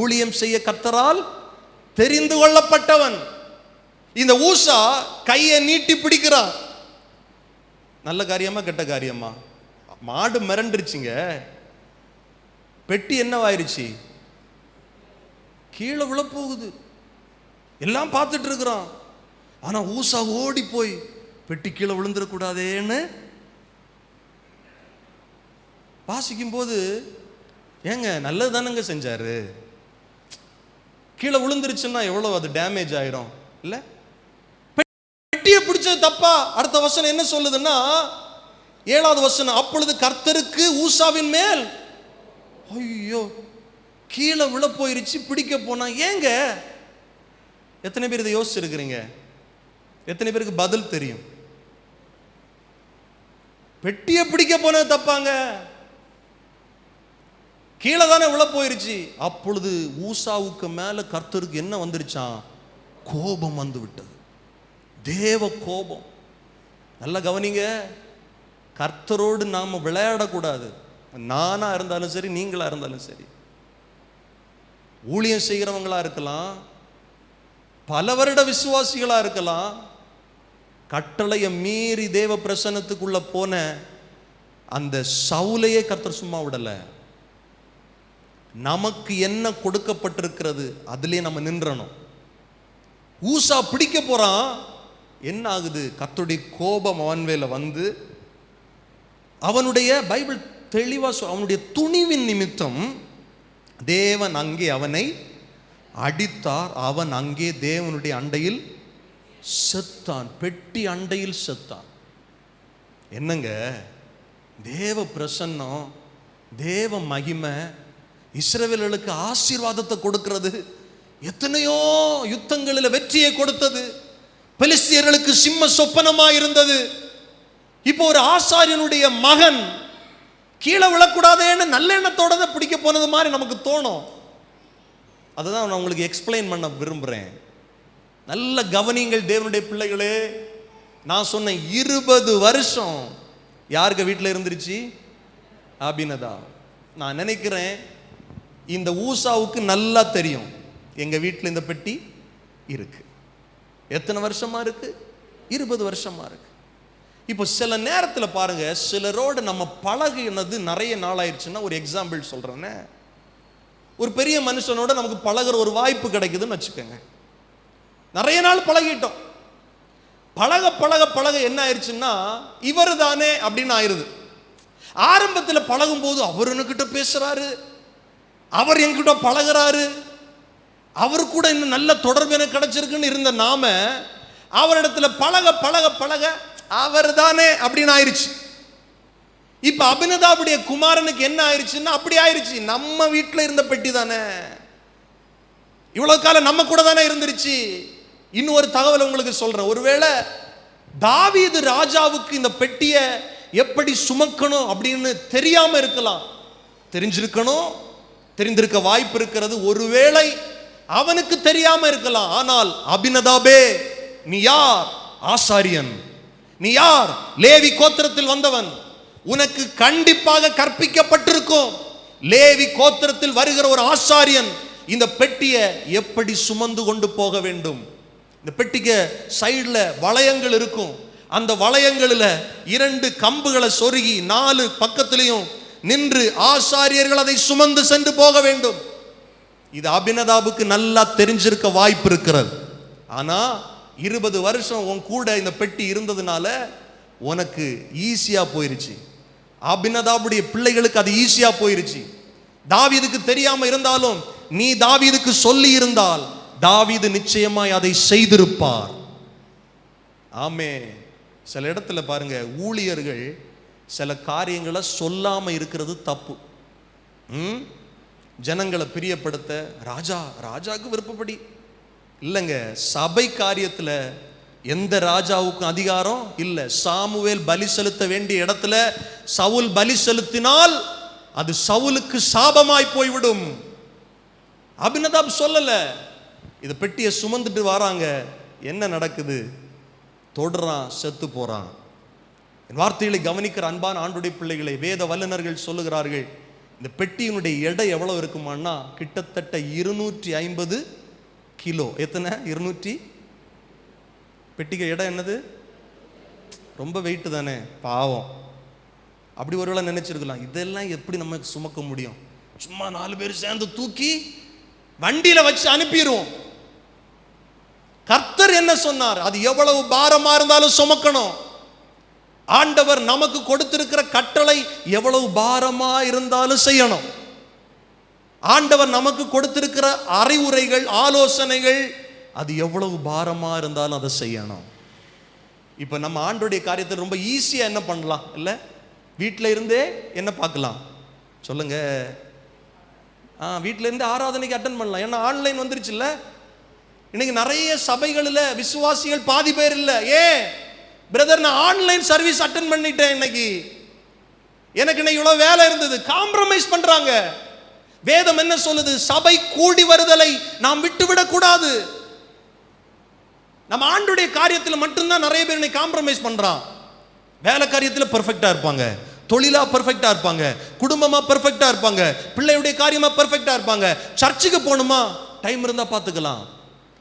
ஊழியம் செய்ய கர்த்தரால் தெரிந்து கொள்ளப்பட்டவன். இந்த ஊசா கையை நீட்டி பிடிக்கிறான். நல்ல காரியமா கெட்ட காரியமா? மாடு மிரண்டுருச்சுங்க, பெட்டி என்னவாயிருச்சு, கீழே விழ போகுது. எல்லாம் பார்த்துட்டு இருக்கிறான். ஆனா ஊசா ஓடி போய் பெட்டி கீழே விழுந்துடக்கூடாதேன்னு வாசிக்கும் போது, ஏங்க நல்லது தானங்க செஞ்சாரு, கீழே விழுந்துருச்சுன்னா எவ்வளவு அது டேமேஜ் ஆயிரும் இல்ல? பெட்டியை பிடிச்சது தப்பா? அடுத்த வசனம் என்ன சொல்லுதுன்னா, 7வது வசனம், அப்பொழுது கர்த்தருக்கு ஊசாவின் மேல், ஐயோ கீழே விழ போயிருச்சு, பிடிக்க போனா. ஏங்க, எத்தனை பேர் இதை யோசிச்சிருக்கிறீங்க? எத்தனை பேருக்கு பதில் தெரியும்? பெட்டியை பிடிக்க போனது தப்பாங்க, கீழே தானே விழ போயிருச்சு. அப்பொழுது ஊசாவுக்கு மேல கர்த்தருக்கு என்ன வந்துருச்சான்? கோபம் வந்து விட்டது, தேவ கோபம். நல்ல கவனிங்க, கர்த்தரோடு நாம விளையாடக்கூடாது. நானா இருந்தாலும் சரி, நீங்களா இருந்தாலும் சரி, ஊழியம் செய்கிறவங்களா இருக்கலாம், பல வருட விசுவாசிகளா இருக்கலாம், கட்டளையை மீறி தேவ பிரசன்னத்துக்குள்ள போன அந்த சவுலையே கர்த்தர் சும்மா விடல. நமக்கு என்ன கொடுக்கப்பட்டிருக்கிறது அதிலே நம்ம நின்றணும். ஊசா பிடிக்க போறான், என்ன ஆகுது? கர்த்தருடைய கோபம் அவன் மேல வந்து, அவனுடைய பைபிள் தெளிவா அவனுடைய துணிவின் நிமித்தம் தேவன் அங்கே அவனை அடித்தார். அவன் அங்கே தேவனுடைய அண்டையில் செத்தான், பெட்டி அண்டையில் செத்தான். என்னங்க, தேவ பிரசன்னம், தேவ மகிமை இஸ்ரவேலர்களுக்கு ஆசீர்வாதத்தை கொடுக்கிறது. எத்தனையோ யுத்தங்களில் வெற்றியை கொடுத்தது, பெலிஸ்தியர்களுக்கு சிம்ம சொப்பனமாக இருந்தது. இப்போ ஒரு ஆசாரியனுடைய மகன் கீழே விழக்கூடாதேன்னு நல்ல எண்ணத்தோட தான் பிடிக்க போனது மாதிரி நமக்கு தோணும். அதுதான் நான் உங்களுக்கு எக்ஸ்பிளைன் பண்ண விரும்புகிறேன். நல்ல கவனிங்கள் தேவனுடைய பிள்ளைகளே. நான் சொன்ன 20 வருஷம் யாருக்கு வீட்டில் இருந்துருச்சு? அபினதா. நான் நினைக்கிறேன் இந்த ஊசாவுக்கு நல்லா தெரியும் எங்க வீட்டில் இந்த பெட்டி இருக்கு. எத்தனை வருஷமா இருக்கு? 20 வருஷமா இருக்கு. இப்போ சில நேரத்தில் பாருங்க, சிலரோடு நம்ம பழகினது நிறைய நாள் ஆயிடுச்சுன்னா, ஒரு எக்ஸாம்பிள் சொல்றேன்னு, ஒரு பெரிய மனுஷனோட நமக்கு பழகுற ஒரு வாய்ப்பு கிடைக்குதுன்னு வச்சுக்கோங்க. நிறைய நாள் பழகிட்டோம். பழக பழக பழக என்ன ஆயிடுச்சுன்னா, இவர் தானே அப்படின்னு ஆயிருது. ஆரம்பத்தில் பழகும் போது அவர் என்கிட்ட பேசுறாரு, அவர் என்கிட்ட பழகுறாரு, அவரு கூட இன்னும் நல்ல தொடர்பு எனக்கு கிடைச்சிருக்குன்னு இருந்த நாம அவரிடத்துல பழக பழக பழக அவர் தானே அப்படின்னு ஆயிடுச்சு. இப்ப அபினதாபுடைய குமாரனுக்கு என்ன ஆயிடுச்சுன்னா, அப்படி ஆயிடுச்சு. நம்ம வீட்டில் இருந்த பெட்டி தானே, இவ்வளவு காலம் நம்ம கூட தானே இருந்துருச்சு. இன்னும் ஒரு தகவல் உங்களுக்கு சொல்றேன். ஒருவேளை தாவீது ராஜாவுக்கு இந்த பெட்டியை எப்படி சுமக்கணும் அப்படின்னு தெரியாம இருக்கலாம், தெரிஞ்சிருக்கணும், தெரிந்திருக்க வாய்ப்பு இருக்கிறது. ஒருவேளை அவனுக்கு தெரியாம இருக்கலாம். ஆனால் அபினதாபே, நீ யார்? ஆசாரியன். நீ யார்? லேவி கோத்திரத்தில் வந்தவன். உனக்கு கண்டிப்பாக கற்பிக்கப்பட்டிருக்கும், லேவி கோத்திரத்தில் வருகிற ஒரு ஆசாரியன் இந்த பெட்டியை எப்படி சுமந்து கொண்டு போக வேண்டும். இந்த பெட்டிக்கு சைடுல வளையங்கள் இருக்கும். அந்த வளையங்களில் 2 கம்புகளை சொருகி 4 பக்கத்திலையும் நின்று ஆசாரியர்கள் அதை சுமந்து சென்று போக வேண்டும். இது அபினதாபுக்கு நல்லா தெரிஞ்சிருக்க வாய்ப்பு இருக்கிறது. ஆனா 20 வருஷம் உன் கூட இந்த பெட்டி இருந்ததுனால உனக்கு ஈஸியா போயிருச்சு. அபினதாபுடைய பிள்ளைகளுக்கு அது ஈஸியா போயிருச்சு. தாவீதுக்கு தெரியாம இருந்தாலும் நீ தாவீதுக்கு சொல்லி இருந்தால் தாவீது நிச்சயமாய் அதை செய்திருப்பார். ஆமே. சில இடத்துல பாருங்க, ஊழியர்கள் சில காரியங்களை சொல்லாம இருக்கிறது தப்பு. ஜனங்களை பிரியப்படுத்த ராஜாவுக்கு விருப்பப்படி இல்லைங்க. சபை காரியத்தில் எந்த ராஜாவுக்கும் அதிகாரம் இல்லை. சாமுவேல் பலி செலுத்த வேண்டிய இடத்துல சவுல் பலி செலுத்தினால் அது சவுலுக்கு சாபமாய் போய்விடும். அபினதாப் சொல்லல. இதை பெட்டியை சுமந்துட்டு வராங்க, என்ன நடக்குது? தொடுறான், செத்து போறான். என் வார்த்தைகளை கவனிக்கிற அன்பான ஆண்டுடைய பிள்ளைகளை, வேத வல்லுநர்கள் சொல்லுகிறார்கள், இந்த பெட்டியினுடைய எடை எவ்வளவு இருக்குமான்னா கிட்டத்தட்ட 250 கிலோ. எத்தனை? 200. பெட்டிக்கு எடை என்னது? ரொம்ப வெயிட் தானே, பாவம். அப்படி ஒருவேளை நினைச்சிருக்கலாம், இதெல்லாம் எப்படி நம்ம சுமக்க முடியும்? சும்மா 4 பேர் சேர்ந்து தூக்கி வண்டியில வச்சு அனுப்பிடுவோம். கர்த்தர் என்ன சொன்னார்? அது எவ்வளவு பாரமா இருந்தாலும் சுமக்கணும். ஆண்டவர் நமக்கு கொடுத்திருக்கிற கட்டளை எவ்வளவு பாரமா இருந்தாலும் செய்யணும். ஆண்டவர் நமக்கு கொடுத்திருக்கிற அறிவுரைகள், ஆலோசனைகள் அது எவ்வளவு பாரமா இருந்தாலும் அதை செய்யணும். இப்ப நம்ம ஆண்டோடைய காரியத்தில் ரொம்ப ஈஸியா என்ன பண்ணலாம் இல்ல? வீட்டில இருந்தே என்ன பார்க்கலாம் சொல்லுங்க? வீட்டில இருந்து ஆராதனைக்கு அட்டன் பண்ணலாம். ஏன்னா ஆன்லைன் வந்துருச்சு இல்ல? இன்னைக்கு நிறைய சபைகளில் விசுவாசிகள் பாதி பேர் இல்லை. ஏன் பிரதர், நான் ஆன்லைன் சர்வீஸ் அட்டன் பண்ணிட்டேன், இன்னைக்கு எனக்கு இன்னைக்கு இவ்வளவு வேலை இருந்தது. காம்ப்ரமைஸ் பண்றாங்க. வேதம் என்ன சொல்லுது? சபை கூடி வருதலை நாம் விட்டுவிடக் கூடாது. நம்ம ஆண்டுடைய காரியத்தில் மட்டும்தான் நிறைய பேர் இன்னைக்கு காம்ப்ரமைஸ் பண்றான். வேலை காரியத்தில் பெர்ஃபெக்டா இருப்பாங்க, தொழிலா பெர்ஃபெக்டா இருப்பாங்க, குடும்பமா பெர்ஃபெக்டா இருப்பாங்க, பிள்ளையுடைய காரியமா பெர்ஃபெக்டா இருப்பாங்க. சர்ச்சுக்கு போகணுமா? டைம் இருந்தா பார்த்துக்கலாம்.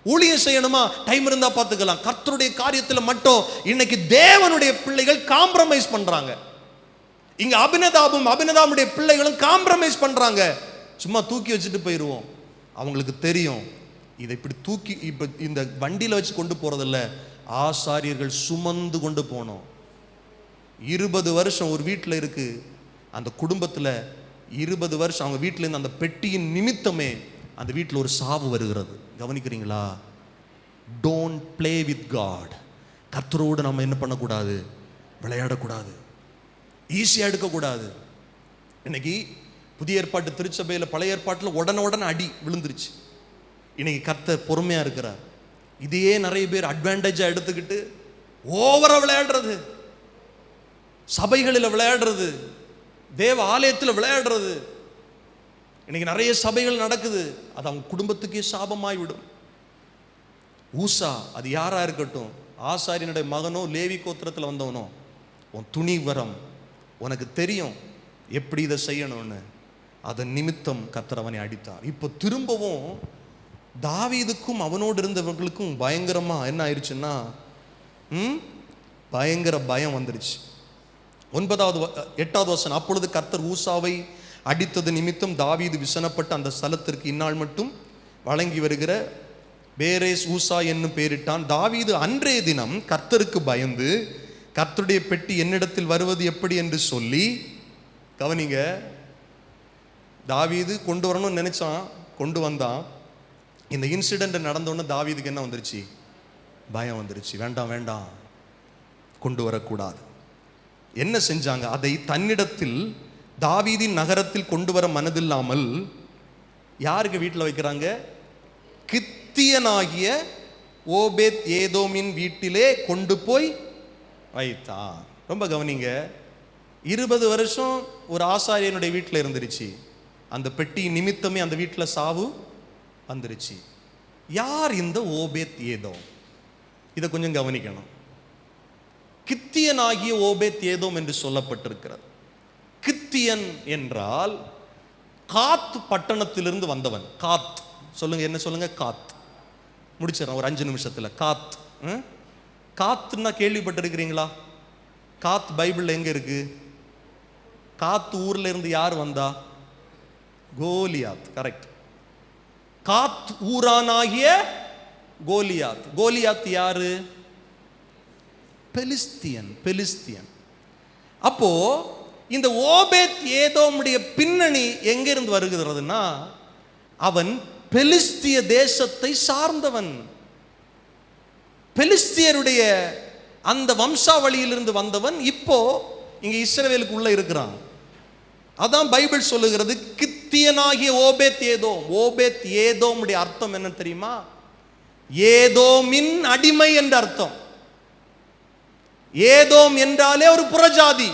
ஊழியம் செய்யணுமா? டைம் இருந்தா பார்த்துக்கலாம். கர்த்தருடைய காரியத்தில் மட்டும் இன்னைக்கு தேவனுடைய பிள்ளைகள் காம்ப்ரமைஸ் பண்றாங்க. இங்க அபினதாபுடைய பிள்ளைகளும் காம்ப்ரமைஸ் பண்றாங்க. சும்மா தூக்கி வச்சுட்டு போயிடுவோம். அவங்களுக்கு தெரியும், இதை இப்படி தூக்கி இப்ப இந்த வண்டியில வச்சு கொண்டு போறதில்ல, ஆசாரியர்கள் சுமந்து கொண்டு போனோம். 20 வருஷம் ஒரு வீட்டில் இருக்கு. அந்த குடும்பத்தில் 20 வருஷம் அவங்க வீட்டில் இருந்து அந்த பெட்டியின் நிமித்தமே அந்த வீட்டில் ஒரு சாவு வருகிறது. கவனிக்கிறீங்களா? Don't play with God. கர்த்தரோடு நம்ம என்ன பண்ணக்கூடாது? விளையாடக்கூடாது, ஈஸியாக எடுக்கக்கூடாது. இன்னைக்கு புதிய ஏற்பாட்டு திருச்சபையில் பழைய ஏற்பாட்டில் உடனே அடி விழுந்துருச்சு. இன்னைக்கு கர்த்தர் பொறுமையாக இருக்கிறார். இதையே நிறைய பேர் அட்வான்டேஜாக எடுத்துக்கிட்டு ஓவரா விளையாடுறது, சபைகளில் விளையாடுறது, தேவ ஆலயத்தில் விளையாடுறது. இன்னைக்கு நிறைய சபைகள் நடக்குது. அது அவங்க குடும்பத்துக்கே சாபமாய் விடும். ஊசா, அது யாரா இருக்கட்டும், ஆசாரியனுடைய மகனோ லேவி கோத்திரத்தில் வந்தவனோ, உன் துணி வரம் உனக்கு தெரியும் எப்படி இதை செய்யணும்னு. அதன் நிமித்தம் கர்த்தர் அவனை அடித்தார். இப்போ திரும்பவும் தாவீதுக்கும் அவனோடு இருந்தவர்களுக்கும் பயங்கரமா என்ன ஆயிடுச்சுன்னா, பயங்கர பயம் வந்துருச்சு. 8வது வசனம், அப்பொழுது கர்த்தர் ஊசாவை அடித்தது நிமித்தம் தாவீது விசனப்பட்டு அந்த ஸ்தலத்திற்கு இந்நாள் மட்டும் வழங்கி வருகிற பேரேஸ் ஊசா என்னும் பெயரிட்டான். தாவீது அன்றைய தினம் கர்த்தருக்கு பயந்து கர்த்தருடைய பெட்டி என்னிடத்தில் வருவது எப்படி என்று சொல்லி, கவனிங்க, தாவீது கொண்டு வரணும்னு நினைச்சான், கொண்டு வந்தான். இந்த இன்சிடென்ட் நடந்தோன்னு தாவீதுக்கு என்ன வந்துருச்சு? பயம் வந்துருச்சு. வேண்டாம் வேண்டாம், கொண்டு வரக்கூடாது. என்ன செஞ்சாங்க? அதை தன்னிடத்தில் தாவீதின் நகரத்தில் கொண்டு வர மனதில்லாமல் யாருக்கு வீட்டில் வைக்கிறாங்க? கித்தியனாகிய ஓபேத் ஏதோமின் வீட்டிலே கொண்டு போய் வைத்தான். ரொம்ப கவனிங்க, 20 வருஷம் ஒரு ஆசாரியனுடைய வீட்டில் இருந்துருச்சு. அந்த பெட்டி நிமித்தமே அந்த வீட்டில் சாவு வந்துருச்சு. யார் இந்த ஓபேத் ஏதோம்? இதை கொஞ்சம் கவனிக்கணும். கித்தியனாகிய ஓபேத் ஏதோம் என்று சொல்லப்பட்டிருக்கிறது. கித்தியன் என்றால் காத் பட்டணத்திலிருந்து வந்தவன். காத் சொல்லுங்க, என்ன சொல்லுங்க? காத். முடிச்சிடறேன் ஒரு 5 நிமிஷத்துல. காத், காத்துன்னா கேள்விப்பட்டிருக்கிறீங்களா? காத் பைபிள்ல எங்க இருக்கு? காத் ஊர்ல இருந்து யார் வந்தா? கோலியாத். கரெக்ட். காத் ஊரானாகிய கோலியாத். கோலியாத் யாரு? பெலிஸ்தியன். அப்போ இந்த ஓபேத் ஏதோமுடைய பின்னணி எங்க இருந்து வருகிறதுனா, அவன் பெலிஸ்திய தேசத்தை சார்ந்தவன். பெலிஸ்தியருடைய அந்த வம்சாவளியிலிருந்து வந்தவன். இப்போ இங்க இஸ்ரவேலுக்கு உள்ள இருக்கிறான். அதான் பைபிள் சொல்லுகிறது, கித்தியனாகிய ஓபேத் ஏதோம். ஓபேத் ஏதோமுடைய அர்த்தம் என்ன தெரியுமா? ஏதோமின் அடிமை என்ற அர்த்தம். ஏதோம் என்றாலே ஒரு புறஜாதி.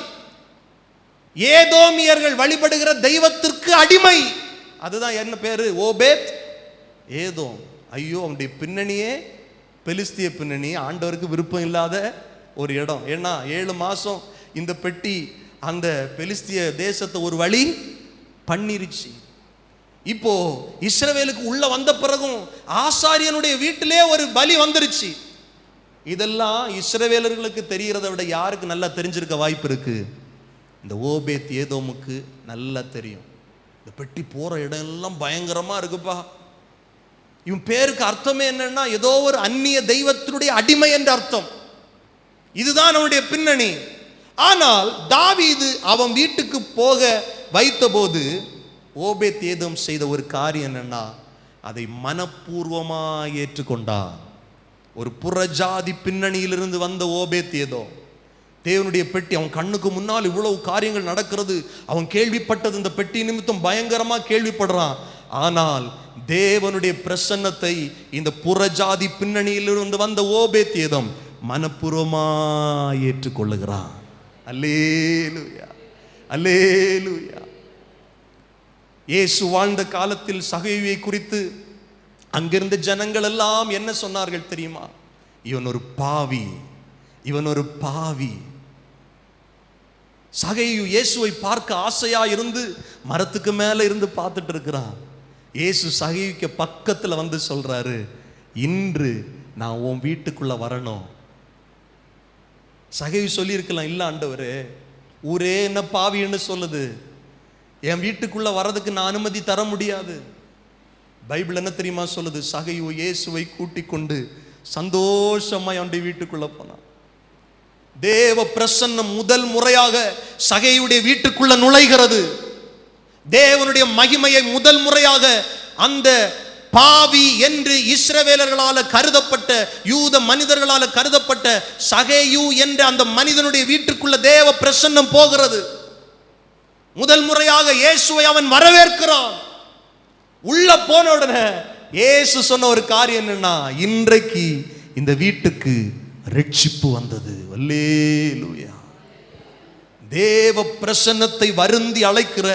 ஏதோமியர்கள் வழிபடுகிற தெய்வத்திற்கு அடிமை. அதுதான் என்ன பேரு? ஓபேத் ஏதோம். ஐயோ, அவனுடைய பின்னணியே பெலிஸ்திய பின்னணி. ஆண்டவருக்கு விருப்பம் இல்லாத ஒரு இடம். ஏன்னா 7 மாசம் இந்த பெட்டி அந்த பெலிஸ்திய தேசத்தை ஒரு வழி பண்ணிருச்சு. இப்போ இஸ்ரவேலுக்கு உள்ள வந்த பிறகும் ஆசாரியனுடைய வீட்டிலே ஒரு பலி வந்துருச்சு. இதெல்லாம் இஸ்ரவேலர்களுக்கு தெரிகிறத விட யாருக்கு நல்லா தெரிஞ்சிருக்க வாய்ப்பு இருக்கு? இந்த ஓபேத் ஏதோமுக்கு நல்லா தெரியும். இந்த பெட்டி போற இடம் எல்லாம் பயங்கரமா இருக்குப்பா. இவன் பேருக்கு அர்த்தமே என்னன்னா, ஏதோ ஒரு அந்நிய தெய்வத்தினுடைய அடிமை என்ற அர்த்தம். இதுதான் அவனுடைய பின்னணி. ஆனால் தாவீது அவன் வீட்டுக்கு போக வைத்த போது ஓபேத் ஏதோம் செய்த ஒரு காரியம் என்னன்னா, அதை மனப்பூர்வமாக ஏற்றுக்கொண்டான். ஒரு புறஜாதி பின்னணியிலிருந்து வந்த ஓபேத் ஏதோம், தேவனுடைய பெட்டி அவன் கண்ணுக்கு முன்னால் இவ்வளவு காரியங்கள் நடக்கிறது. அவன் கேள்விப்பட்டது இந்த பெட்டி நிமித்தம் பயங்கரமா கேள்விப்படுறான். ஆனால் தேவனுடைய பிரசன்னத்தை இந்த புறஜாதி பின்னணியிலிருந்து வந்த ஓபேத் ஏதோம் மனப்பூர்வமா ஏற்றுக்கொள்ளுகிறான். அல்லேலூயா, அல்லேலூயா. இயேசு வாழ்ந்த காலத்தில் சகேயுவை குறித்து அங்கிருந்த ஜனங்கள் எல்லாம் என்ன சொன்னார்கள் தெரியுமா? இவன் ஒரு பாவி, இவன் ஒரு பாவி. சகேயு இயேசுவை பார்க்க ஆசையா இருந்து மரத்துக்கு மேல இருந்து பார்த்துட்டு இருக்கிறான். இயேசு சகேயுக்கு பக்கத்துல வந்து சொல்றாரு, இன்று நான் உன் வீட்டுக்குள்ள வரணும். சகேயு சொல்லி இருக்கலாம், இல்ல ஆண்டவரே, ஊரே என்ன பாவின்னு சொல்லுது, என் வீட்டுக்குள்ள வரதுக்கு நான் அனுமதி தர முடியாது. பைபிள் என்ன தெரியுமா சொல்லுது? சகேயு இயேசுவை கூட்டிக் கொண்டு சந்தோஷமா அவனுடைய வீட்டுக்குள்ள போனான். தேவ பிரசன்னம் முதல் முறையாக சகேயுடைய வீட்டுக்குள்ள நுழைகிறது. தேவனுடைய மகிமையை முதல் முறையாக அந்த பாவி என்று இஸ்ரவேலர்களால கருதப்பட்ட, யூத மனிதர்களால கருதப்பட்ட சகேயு என்ற அந்த மனிதனுடைய வீட்டுக்குள்ள தேவ பிரசன்னம் போகிறது. முதல் முறையாக இயேசுவை அவன் வரவேற்கிறான். உள்ள போன உடனே இயேசு சொன்ன ஒரு காரியம் என்னன்னா, இன்றைக்கு இந்த வீட்டுக்கு ரட்சிப்பு வந்தது. அல்லேலூயா. தேவ பிரசன்னத்தை வருந்தி அழைக்கிற,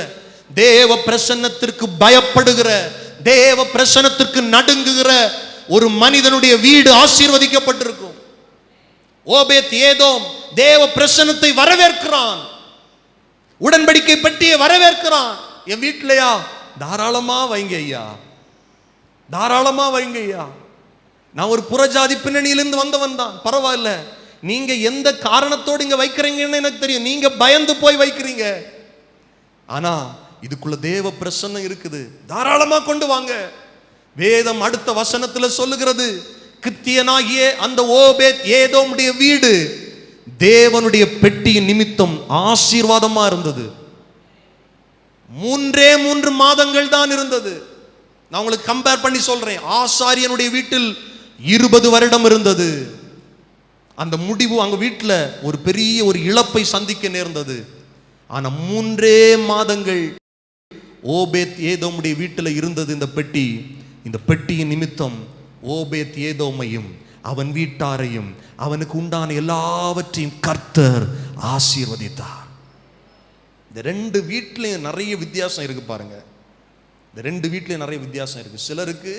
தேவ பிரசன்னத்திற்கு பயப்படுகிற, தேவ பிரசன்னத்திற்கு நடுங்குகிற ஒரு மனிதனுடைய வீடு ஆசீர்வதிக்கப்பட்டிருக்கும். ஓபேத் ஏதோம் தேவ பிரசன்னத்தை வரவேற்கிறான். உடன்படிக்கை பெட்டியை வரவேற்கிறான். என் வீட்டிலையா? தாராளமா வைங்க ஐயா, தாராளமா வைங்க ஐயா. நான் ஒரு புறஜாதி பின்னணியிலிருந்து வந்தவன் தான், பரவாயில்ல. நீங்க எந்த காரணத்தோடு இங்க வைக்கிறீங்கன்னு எனக்கு தெரியும். நீங்க பயந்து போய் வைக்கிறீங்க. ஆனா இதுக்குள்ள தேவ பிரசன்னம் இருக்குது. தாராளமா கொண்டு வாங்க. வேதம் அடுத்த வசனத்துல சொல்லுகிறது, கித்தியனாகிய அந்த ஓபேத் ஏதோமுடைய வீடு தேவனுடைய பெட்டியின் நிமித்தம் ஆசீர்வாதமா இருந்தது. 3 மாதங்கள் தான் இருந்தது. நான் உங்களுக்கு கம்பேர் பண்ணி சொல்றேன். ஆசாரியனுடைய வீட்டில் 20 வருடம் இருந்தது. அந்த முடிவு அங்க வீட்டில் ஒரு பெரிய ஒரு இழப்பை சந்திக்க நேர்ந்தது. ஆனா 3 மாதங்கள் ஓபேத் ஏதோமுடைய வீட்டில் இருந்தது இந்த பெட்டி. இந்த பெட்டியின் நிமித்தம் ஓபேத் ஏதோமையும் அவன் வீட்டாரையும் அவனுக்கு உண்டான எல்லாவற்றையும் கர்த்தர் ஆசீர்வதித்தார். இந்த 2 வீட்லையும் நிறைய வித்தியாசம் இருக்கு பாருங்க. இந்த 2 வீட்லையும் நிறைய வித்தியாசம் இருக்கு. சிலருக்கு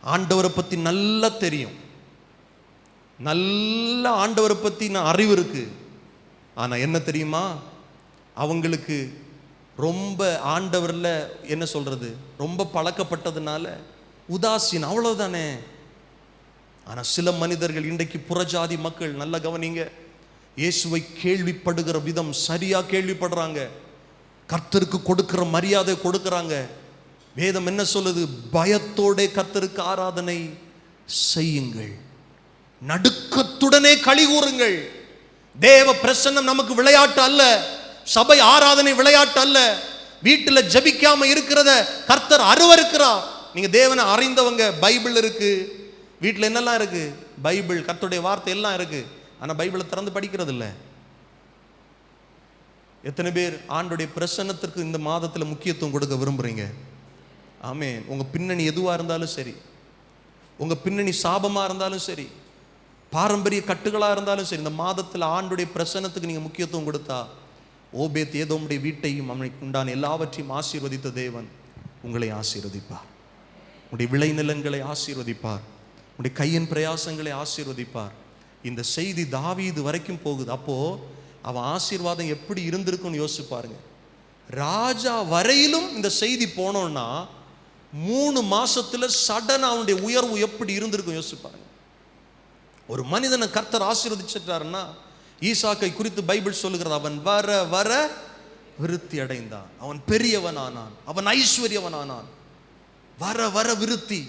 ஆண்டவரை பத்தி நல்லா தெரியும், நல்ல ஆண்டவரை பத்தி அறிவு இருக்கு. ஆனா என்ன தெரியுமா, அவங்களுக்கு ரொம்ப ஆண்டவர்ல என்ன சொல்றது, ரொம்ப பழக்கப்பட்டதுனால உதாசீனம், அவ்வளவுதானே. ஆனா சில மனிதர்கள் இன்றைக்கு புறஜாதி மக்கள், நல்ல கவனிங்க, இயேசுவை கேள்விப்படுகிற விதம் சரியா கேள்விப்படுறாங்க. கர்த்தருக்கு கொடுக்கிற மரியாதை கொடுக்கிறாங்க. வேதம் என்ன சொல்லுது, பயத்தோட கர்த்தருக்கு ஆராதனை செய்யுங்கள், நடுக்கத்துடனே களி கூறுங்கள். தேவ பிரசன்னம் நமக்கு விளையாட்டு அல்ல. சபை ஆராதனை விளையாட்டு அல்ல. வீட்டில் ஜபிக்காம இருக்கிறத கர்த்தர் அருவருக்கிறார். நீங்க தேவனை அறிந்தவங்க, பைபிள் இருக்கு வீட்டில், என்னெல்லாம் இருக்கு, பைபிள் கர்த்தருடைய வார்த்தை எல்லாம் இருக்கு. ஆனா பைபிளை திறந்து படிக்கிறது இல்லை. எத்தனை பேர் ஆண்டுடைய பிரசன்னத்திற்கு இந்த மாதத்தில் முக்கியத்துவம் கொடுக்க விரும்புறீங்க? ஆமென். உங்க பின்னணி எதுவா இருந்தாலும் சரி, உங்க பின்னணி சாபமா இருந்தாலும் சரி, பாரம்பரிய கட்டுகளா இருந்தாலும் சரி, இந்த மாதத்தில் ஆண்டுடைய பிரசன்னத்துக்கு நீங்க முக்கியத்துவம் கொடுத்தா, ஓபேத் ஏதோமுடைய வீட்டையும் அவனுக்கு உண்டான எல்லாவற்றையும் ஆசீர்வதித்த தேவன் உங்களை ஆசீர்வதிப்பார். உங்களுடைய விளைநிலங்களை ஆசீர்வதிப்பார். உங்களுடைய கையின் பிரயாசங்களை ஆசீர்வதிப்பார். இந்த செய்தி தாவீது வரைக்கும் போகுது. அப்போ அவன் ஆசீர்வாதம் எப்படி இருந்திருக்குன்னு யோசிச்சு பாருங்க. ராஜா வரையிலும் இந்த செய்தி போனோம்னா 3 மாசத்துல சடன் அவனுடைய உயர்வு எப்படி இருந்திருக்கும் யோசிச்சு பாருங்க. ஒரு மனிதனை கர்த்தர் ஆசீர்வதிச்சிட்டாருன்னா, ஈசாக்கை குறித்து பைபிள் சொல்லுகிறது, அவன் வர வர விருத்தி அடைந்தான், அவன் பெரியவனானான், அவன் ஐஸ்வர்யவனானான். வர வர விருத்தி.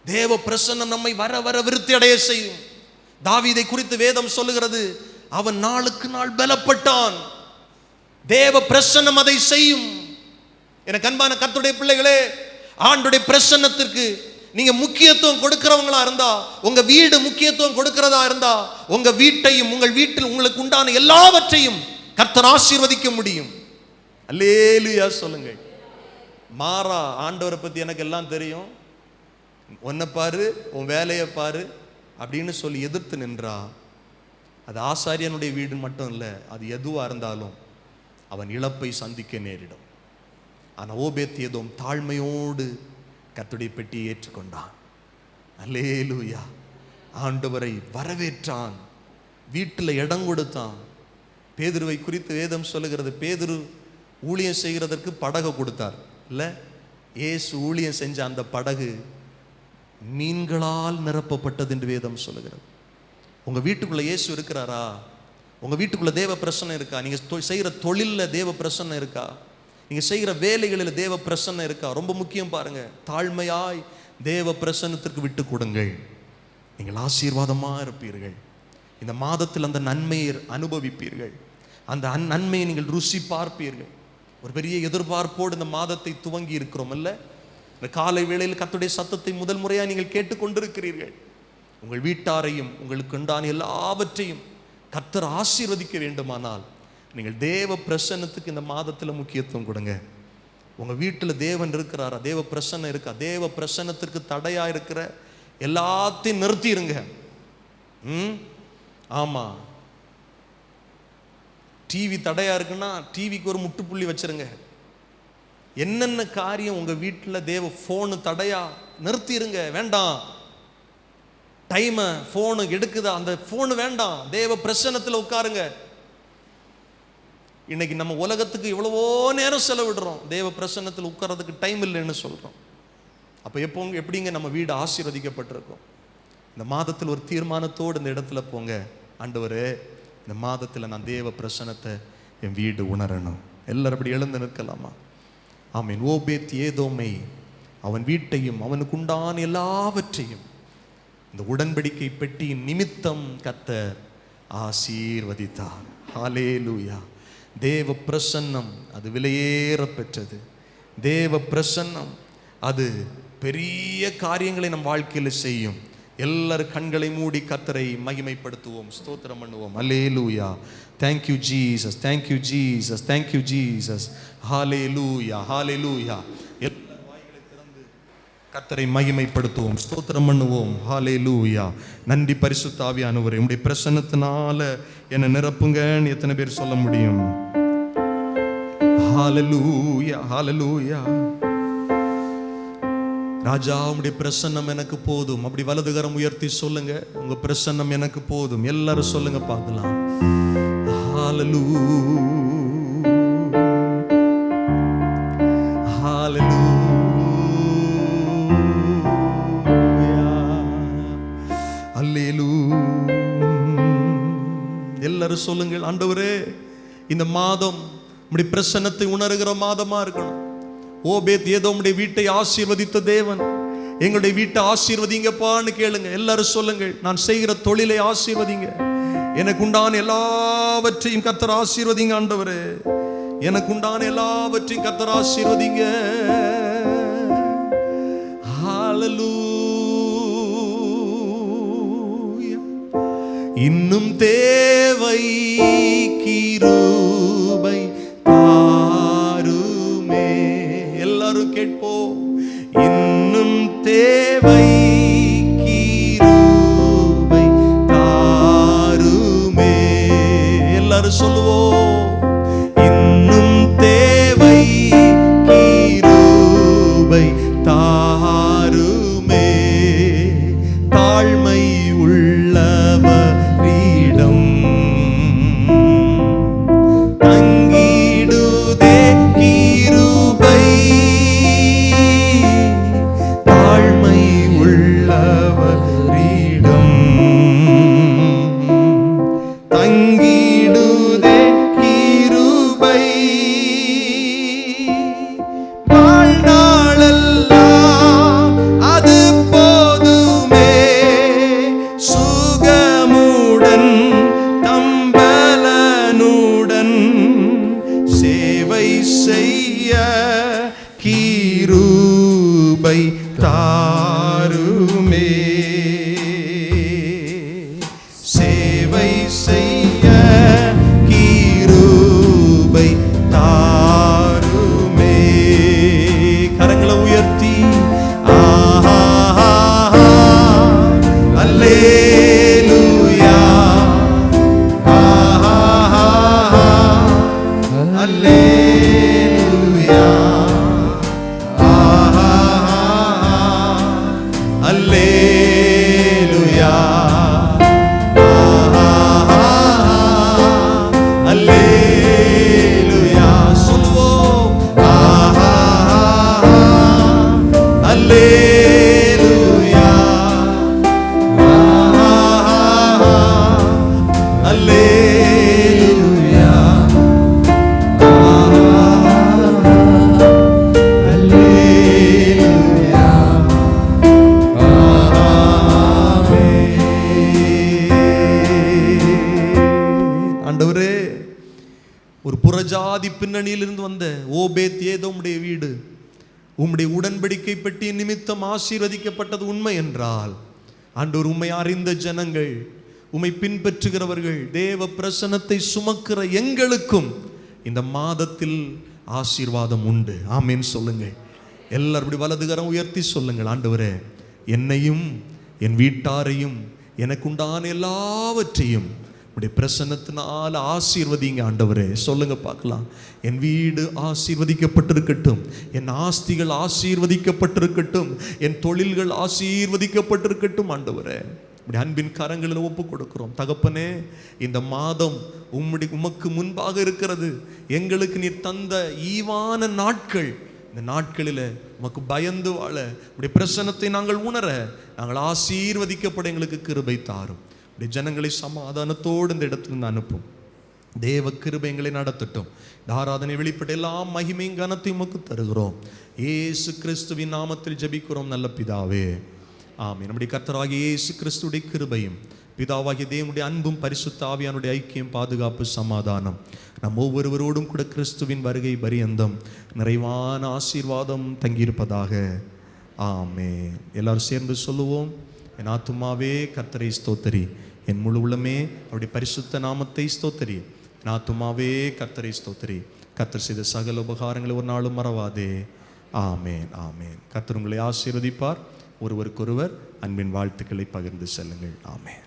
தேவ பிரசன்னம் நம்மை வர வர விருத்தி அடைய செய்யும். தாவீதை குறித்து வேதம் சொல்லுகிறது, அவன் நாளுக்கு நாள் பலப்பட்டான். தேவ பிரசன்னம் அதை செய்யும். எனக்கு அன்பான கர்த்தருடைய பிள்ளைகளே, ஆண்டுடைய பிரசன்னத்திற்கு நீங்க முக்கியத்துவம் கொடுக்கிறவங்களா இருந்தா, உங்க வீடு முக்கியத்துவம் கொடுக்கிறதா இருந்தா, உங்க வீட்டையும் உங்கள் வீட்டில் உங்களுக்கு உண்டான எல்லாவற்றையும் கர்த்தர் ஆசீர்வதிக்க முடியும். அல்லேலூயா சொல்லுங்க. மாறா, ஆண்டவரை பத்தி எனக்கு எல்லாம் தெரியும், உன்னை பாரு, உன் வேலையை பாரு அப்படின்னு சொல்லி எதிர்த்து நின்றா, அது ஆசாரியனுடைய வீடு மட்டும் இல்லை, அது எதுவா இருந்தாலும் அவன் இழப்பை சந்திக்க நேரிடும். ஆனா ஓபேத் ஏதோம் தாழ்மையோடு கர்த்தருடைய பெட்டியை ஏற்றுக்கொண்டான். அல்லேலூயா. ஆண்டவரை வரவேற்றான், வீட்டில் இடம் கொடுத்தான். பேதுருவை குறித்து வேதம் சொல்லுகிறது, பேதுரு ஊழியம் செய்கிறதற்கு படகு கொடுத்தார் இல்ல, இயேசு ஊழியம் செஞ்ச அந்த படகு மீன்களால் நிரப்பப்பட்டது என்று வேதம் சொல்லுகிறது. உங்க வீட்டுக்குள்ள இயேசு இருக்கிறாரா? உங்க வீட்டுக்குள்ள தேவ பிரசன்னம் இருக்கா? நீங்க செய்கிற தொழிலில் தேவ பிரசன்னம் இருக்கா? நீங்க செய்கிற வேலைகளில் தேவ பிரசன்னம் இருக்கா? ரொம்ப முக்கியம் பாருங்க. தாழ்மையாய் தேவ பிரசன்னத்திற்கு விட்டு கொடுங்கள், நீங்கள் ஆசீர்வாதமா இருப்பீர்கள். இந்த மாதத்தில் அந்த நன்மையை அனுபவிப்பீர்கள். அந்த நன்மையை நீங்கள் ருசி பார்ப்பீர்கள். ஒரு பெரிய எதிர்பார்ப்போடு இந்த மாதத்தை துவங்கி இருக்கிறோம் அல்ல? இந்த காலை வேளையில் கர்த்தருடைய சத்தத்தை முதல் முறையாக நீங்கள் கேட்டுக்கொண்டிருக்கிறீர்கள். உங்கள் வீட்டாரையும் உங்களுக்கு உண்டான எல்லாவற்றையும் கர்த்தர் ஆசீர்வதிக்க வேண்டுமானால் நீங்கள் தேவ பிரசன்னத்துக்கு இந்த மாதத்தில் முக்கியத்துவம் கொடுங்க. உங்க வீட்டில் தேவன் இருக்கிறாரா? தேவ பிரசன்னம் இருக்கா? தேவ பிரசன்னத்திற்கு தடையா இருக்கிற எல்லாத்தையும் நிறுத்திடுங்க. ஆமா, டிவி தடையா இருக்குன்னா டிவிக்கு ஒரு முட்டுப்புள்ளி வச்சிருங்க. என்னென்ன காரியம் உங்க வீட்டில் தேவ போனு தடையா, நிறுத்திடுங்க. வேண்டாம். டைமை போனு எடுக்குதா, அந்த போனு வேண்டாம். தேவ பிரசன்னத்தில் உட்காருங்க. இன்னைக்கு நம்ம உலகத்துக்கு எவ்வளவோ நேரம் செலவிடுறோம், தேவ பிரசன்னத்தில் உட்கார்றதுக்கு டைம் இல்லைன்னு சொல்றோம். அப்போ எப்படிங்க நம்ம வீடு ஆசீர்வதிக்கப்பட்டிருக்கோம்? இந்த மாதத்தில் ஒரு தீர்மானத்தோடு இந்த இடத்துல போங்க. ஆண்டவரே, இந்த மாதத்தில் நான் தேவ பிரசன்னத்தை என் வீடு உணரணும். எல்லாரும் அப்படி எழுந்து நிற்கலாமா? ஆமீன். ஓபேத் ஏதோமை, அவன் வீட்டையும் அவனுக்கு உண்டான எல்லாவற்றையும் இந்த உடன்படிக்கை பெட்டியின் நிமித்தம் கர்த்தர் ஆசீர்வதித்தார். ஹல்லேலூயா. தேவ பிரசன்னம் அது விலையேற பெற்றது. தேவ பிரசன்னம் அது பெரிய காரியங்களை நம் வாழ்க்கையில் செய்யும். எல்லாரும் கண்களை மூடி கர்த்தரை மகிமைப்படுத்துவோம், ஸ்தோத்திரம் பண்ணுவோம். ஹல்லேலூயா. Thank you Jesus, thank you Jesus, thank you Jesus. ஹல்லேலூயா, ஹல்லேலூயா. எல்லா வாய்களை திறந்து கர்த்தரை மகிமைப்படுத்துவோம், ஸ்தோத்திரம் பண்ணுவோம். ஹல்லேலூயா. நன்றி பரிசுத்த ஆவியானவரே, உம்முடைய பிரசன்னத்தினால என்னை நிரப்புங்கன்னு எத்தனை பேர் சொல்ல முடியும்? ஹல்லேலூயா, ஹல்லேலூயா. ராஜா, உம்முடைய பிரசன்னம் எனக்கு போதும். அப்படி வலதுகரம் உயர்த்தி சொல்லுங்க, உங்க பிரசன்னம் எனக்கு போதும். எல்லாரும் சொல்லுங்க பார்க்கலாம். ஹல்லேலூயா, ஹல்லேலூயா, ஹல்லேலூயா. எல்லாரும் சொல்லுங்கள், ஆண்டவரே, இந்த மாதம் உம்முடைய பிரசன்னத்தை உணர்கிற மாதமா இருக்கணும். ஓபேத் ஏதோமுடைய வீட்டை ஆசீர்வதித்த தேவன், எங்களுடைய வீட்டை ஆசீர்வதிங்கப்பான்னு கேளுங்க. எல்லாரும் சொல்லுங்கள், நான் செய்கிற தொழிலை ஆசீர்வதிங்க, எனக்கு உண்டான எல்லாவற்றையும் கர்த்தர் ஆசீர்வதிங்க. ஆண்டவரே, எனக்கு உண்டான எல்லாவற்றையும் கர்த்தர் ஆசீர்வதிங்க. ஹல்லேலூயா. இன்னும் தேவை கிருபை தாருமே. எல்லாரும் கேட்போம். இன்னும் தேவை கிருபை தாருமே. எல்லாரும் சொல்லுவோம். இன்னும் தேவை கிருபை தாருமே. தாழ்மை உள்ளவரிடம் தங்கிடுதே கிருபை. தாழ்மை உள்ளவரிடம் தங்கிடுதே கிருபை. வாழ்நாளெல்லாம் அது போதுமே, சுகமுடன் தம்பலனுடன் சேவை செய்ய கிருபை தாருமே. சேவை செய்ய கிருபை தாருமே. கரங்களை உயர்த்தி ஆஹா, அல்லேலூயா, ஆஹா, அல்லேலூயா, ஆஹா, அல்லேலூயா, ஆஹா, அல்லேலூயா. சொல்லுவோம். ஆஹா, அல்லேலூயா, ஆஹா, அல்லேலூயா, அல்லேலூயா, ஆமென். ஆண்டவரே, ஒரு புறஜாதி பின்னணியிலிருந்து வந்த ஓபேத் ஏதோமுடைய வீடு உம்முடைய உடன்படிக்கை பெட்டியின் நிமித்தம் ஆசீர்வதிக்கப்பட்டது உண்மை என்றால், ஆண்டவர் உம்மை அறிந்த ஜனங்கள், உம்மை பின்பற்றுகிறவர்கள், தேவ பிரசன்னத்தை சுமக்கிற எங்களுக்கும் இந்த மாதத்தில் ஆசீர்வாதம் உண்டு. ஆமென் சொல்லுங்கள். எல்லாரும் இப்படி வலதுகரம் உயர்த்தி சொல்லுங்கள். ஆண்டவரே, என்னையும் என் வீட்டாரையும் எனக்கு உண்டான எல்லாவற்றையும் உடைய பிரசன்னத்தினால் ஆசீர்வதிங்க ஆண்டவரே. சொல்லுங்க பார்க்கலாம். என் வீடு ஆசீர்வதிக்கப்பட்டிருக்கட்டும், என் ஆஸ்திகள் ஆசீர்வதிக்கப்பட்டிருக்கட்டும், என் தொழில்கள் ஆசீர்வதிக்கப்பட்டிருக்கட்டும். ஆண்டவரே, உடைய அன்பின் கரங்களில் ஒப்பு கொடுக்கிறோம். தகப்பனே, இந்த மாதம் உமக்கு முன்பாக இருக்கிறது. எங்களுக்கு நீர் தந்த ஈவான நாட்கள். இந்த நாட்களில் உமக்கு பயந்து வாழ, உடைய பிரசன்னத்தை நாங்கள் உணர, நாங்கள் ஆசீர்வதிக்கப்பட எங்களுக்கு கிருபை தாரும். இப்படி ஜனங்களை சமாதானத்தோடு இந்த இடத்திலிருந்து அனுப்பும். தேவ கிருபை எங்களை நடத்தட்டும். இந்த ஆராதனை வெளிப்பட்ட எல்லா மகிமையும் கனத்தையும் உமக்கு தருகிறோம். இயேசு கிறிஸ்துவின் நாமத்தில் ஜெபிக்கிறோம் நல்ல பிதாவே, ஆமென். நம்முடைய கர்த்தராகிய இயேசு கிறிஸ்துடைய கிருபையும் பிதாவாகிய தேவனுடைய அன்பும் பரிசுத்த ஆவியானுடைய ஐக்கியம், பாதுகாப்பு, சமாதானம் நம் ஒவ்வொருவரோடும் கூட கிறிஸ்துவின் வருகை பரியந்தம் நிறைவான ஆசீர்வாதம் தங்கியிருப்பதாக. ஆமென். எல்லாரும் சேர்ந்து சொல்லுவோம். என் ஆத்துமாவே கர்த்தரை ஸ்தோத்தரி, என் முழு உள்ளமே அவருடைய பரிசுத்த நாமத்தை ஸ்தோத்தரி. என் ஆத்துமாவே கர்த்தரை ஸ்தோத்தரி, கர்த்தர் செய்த சகல உபகாரங்களை ஒரு நாளும் மறவாதே. ஆமேன், ஆமேன். கர்த்தர் உங்களை ஆசீர்வதிப்பார். ஒருவருக்கொருவர் அன்பின் வாழ்த்துக்களை பகிர்ந்து செல்லுங்கள். ஆமேன்.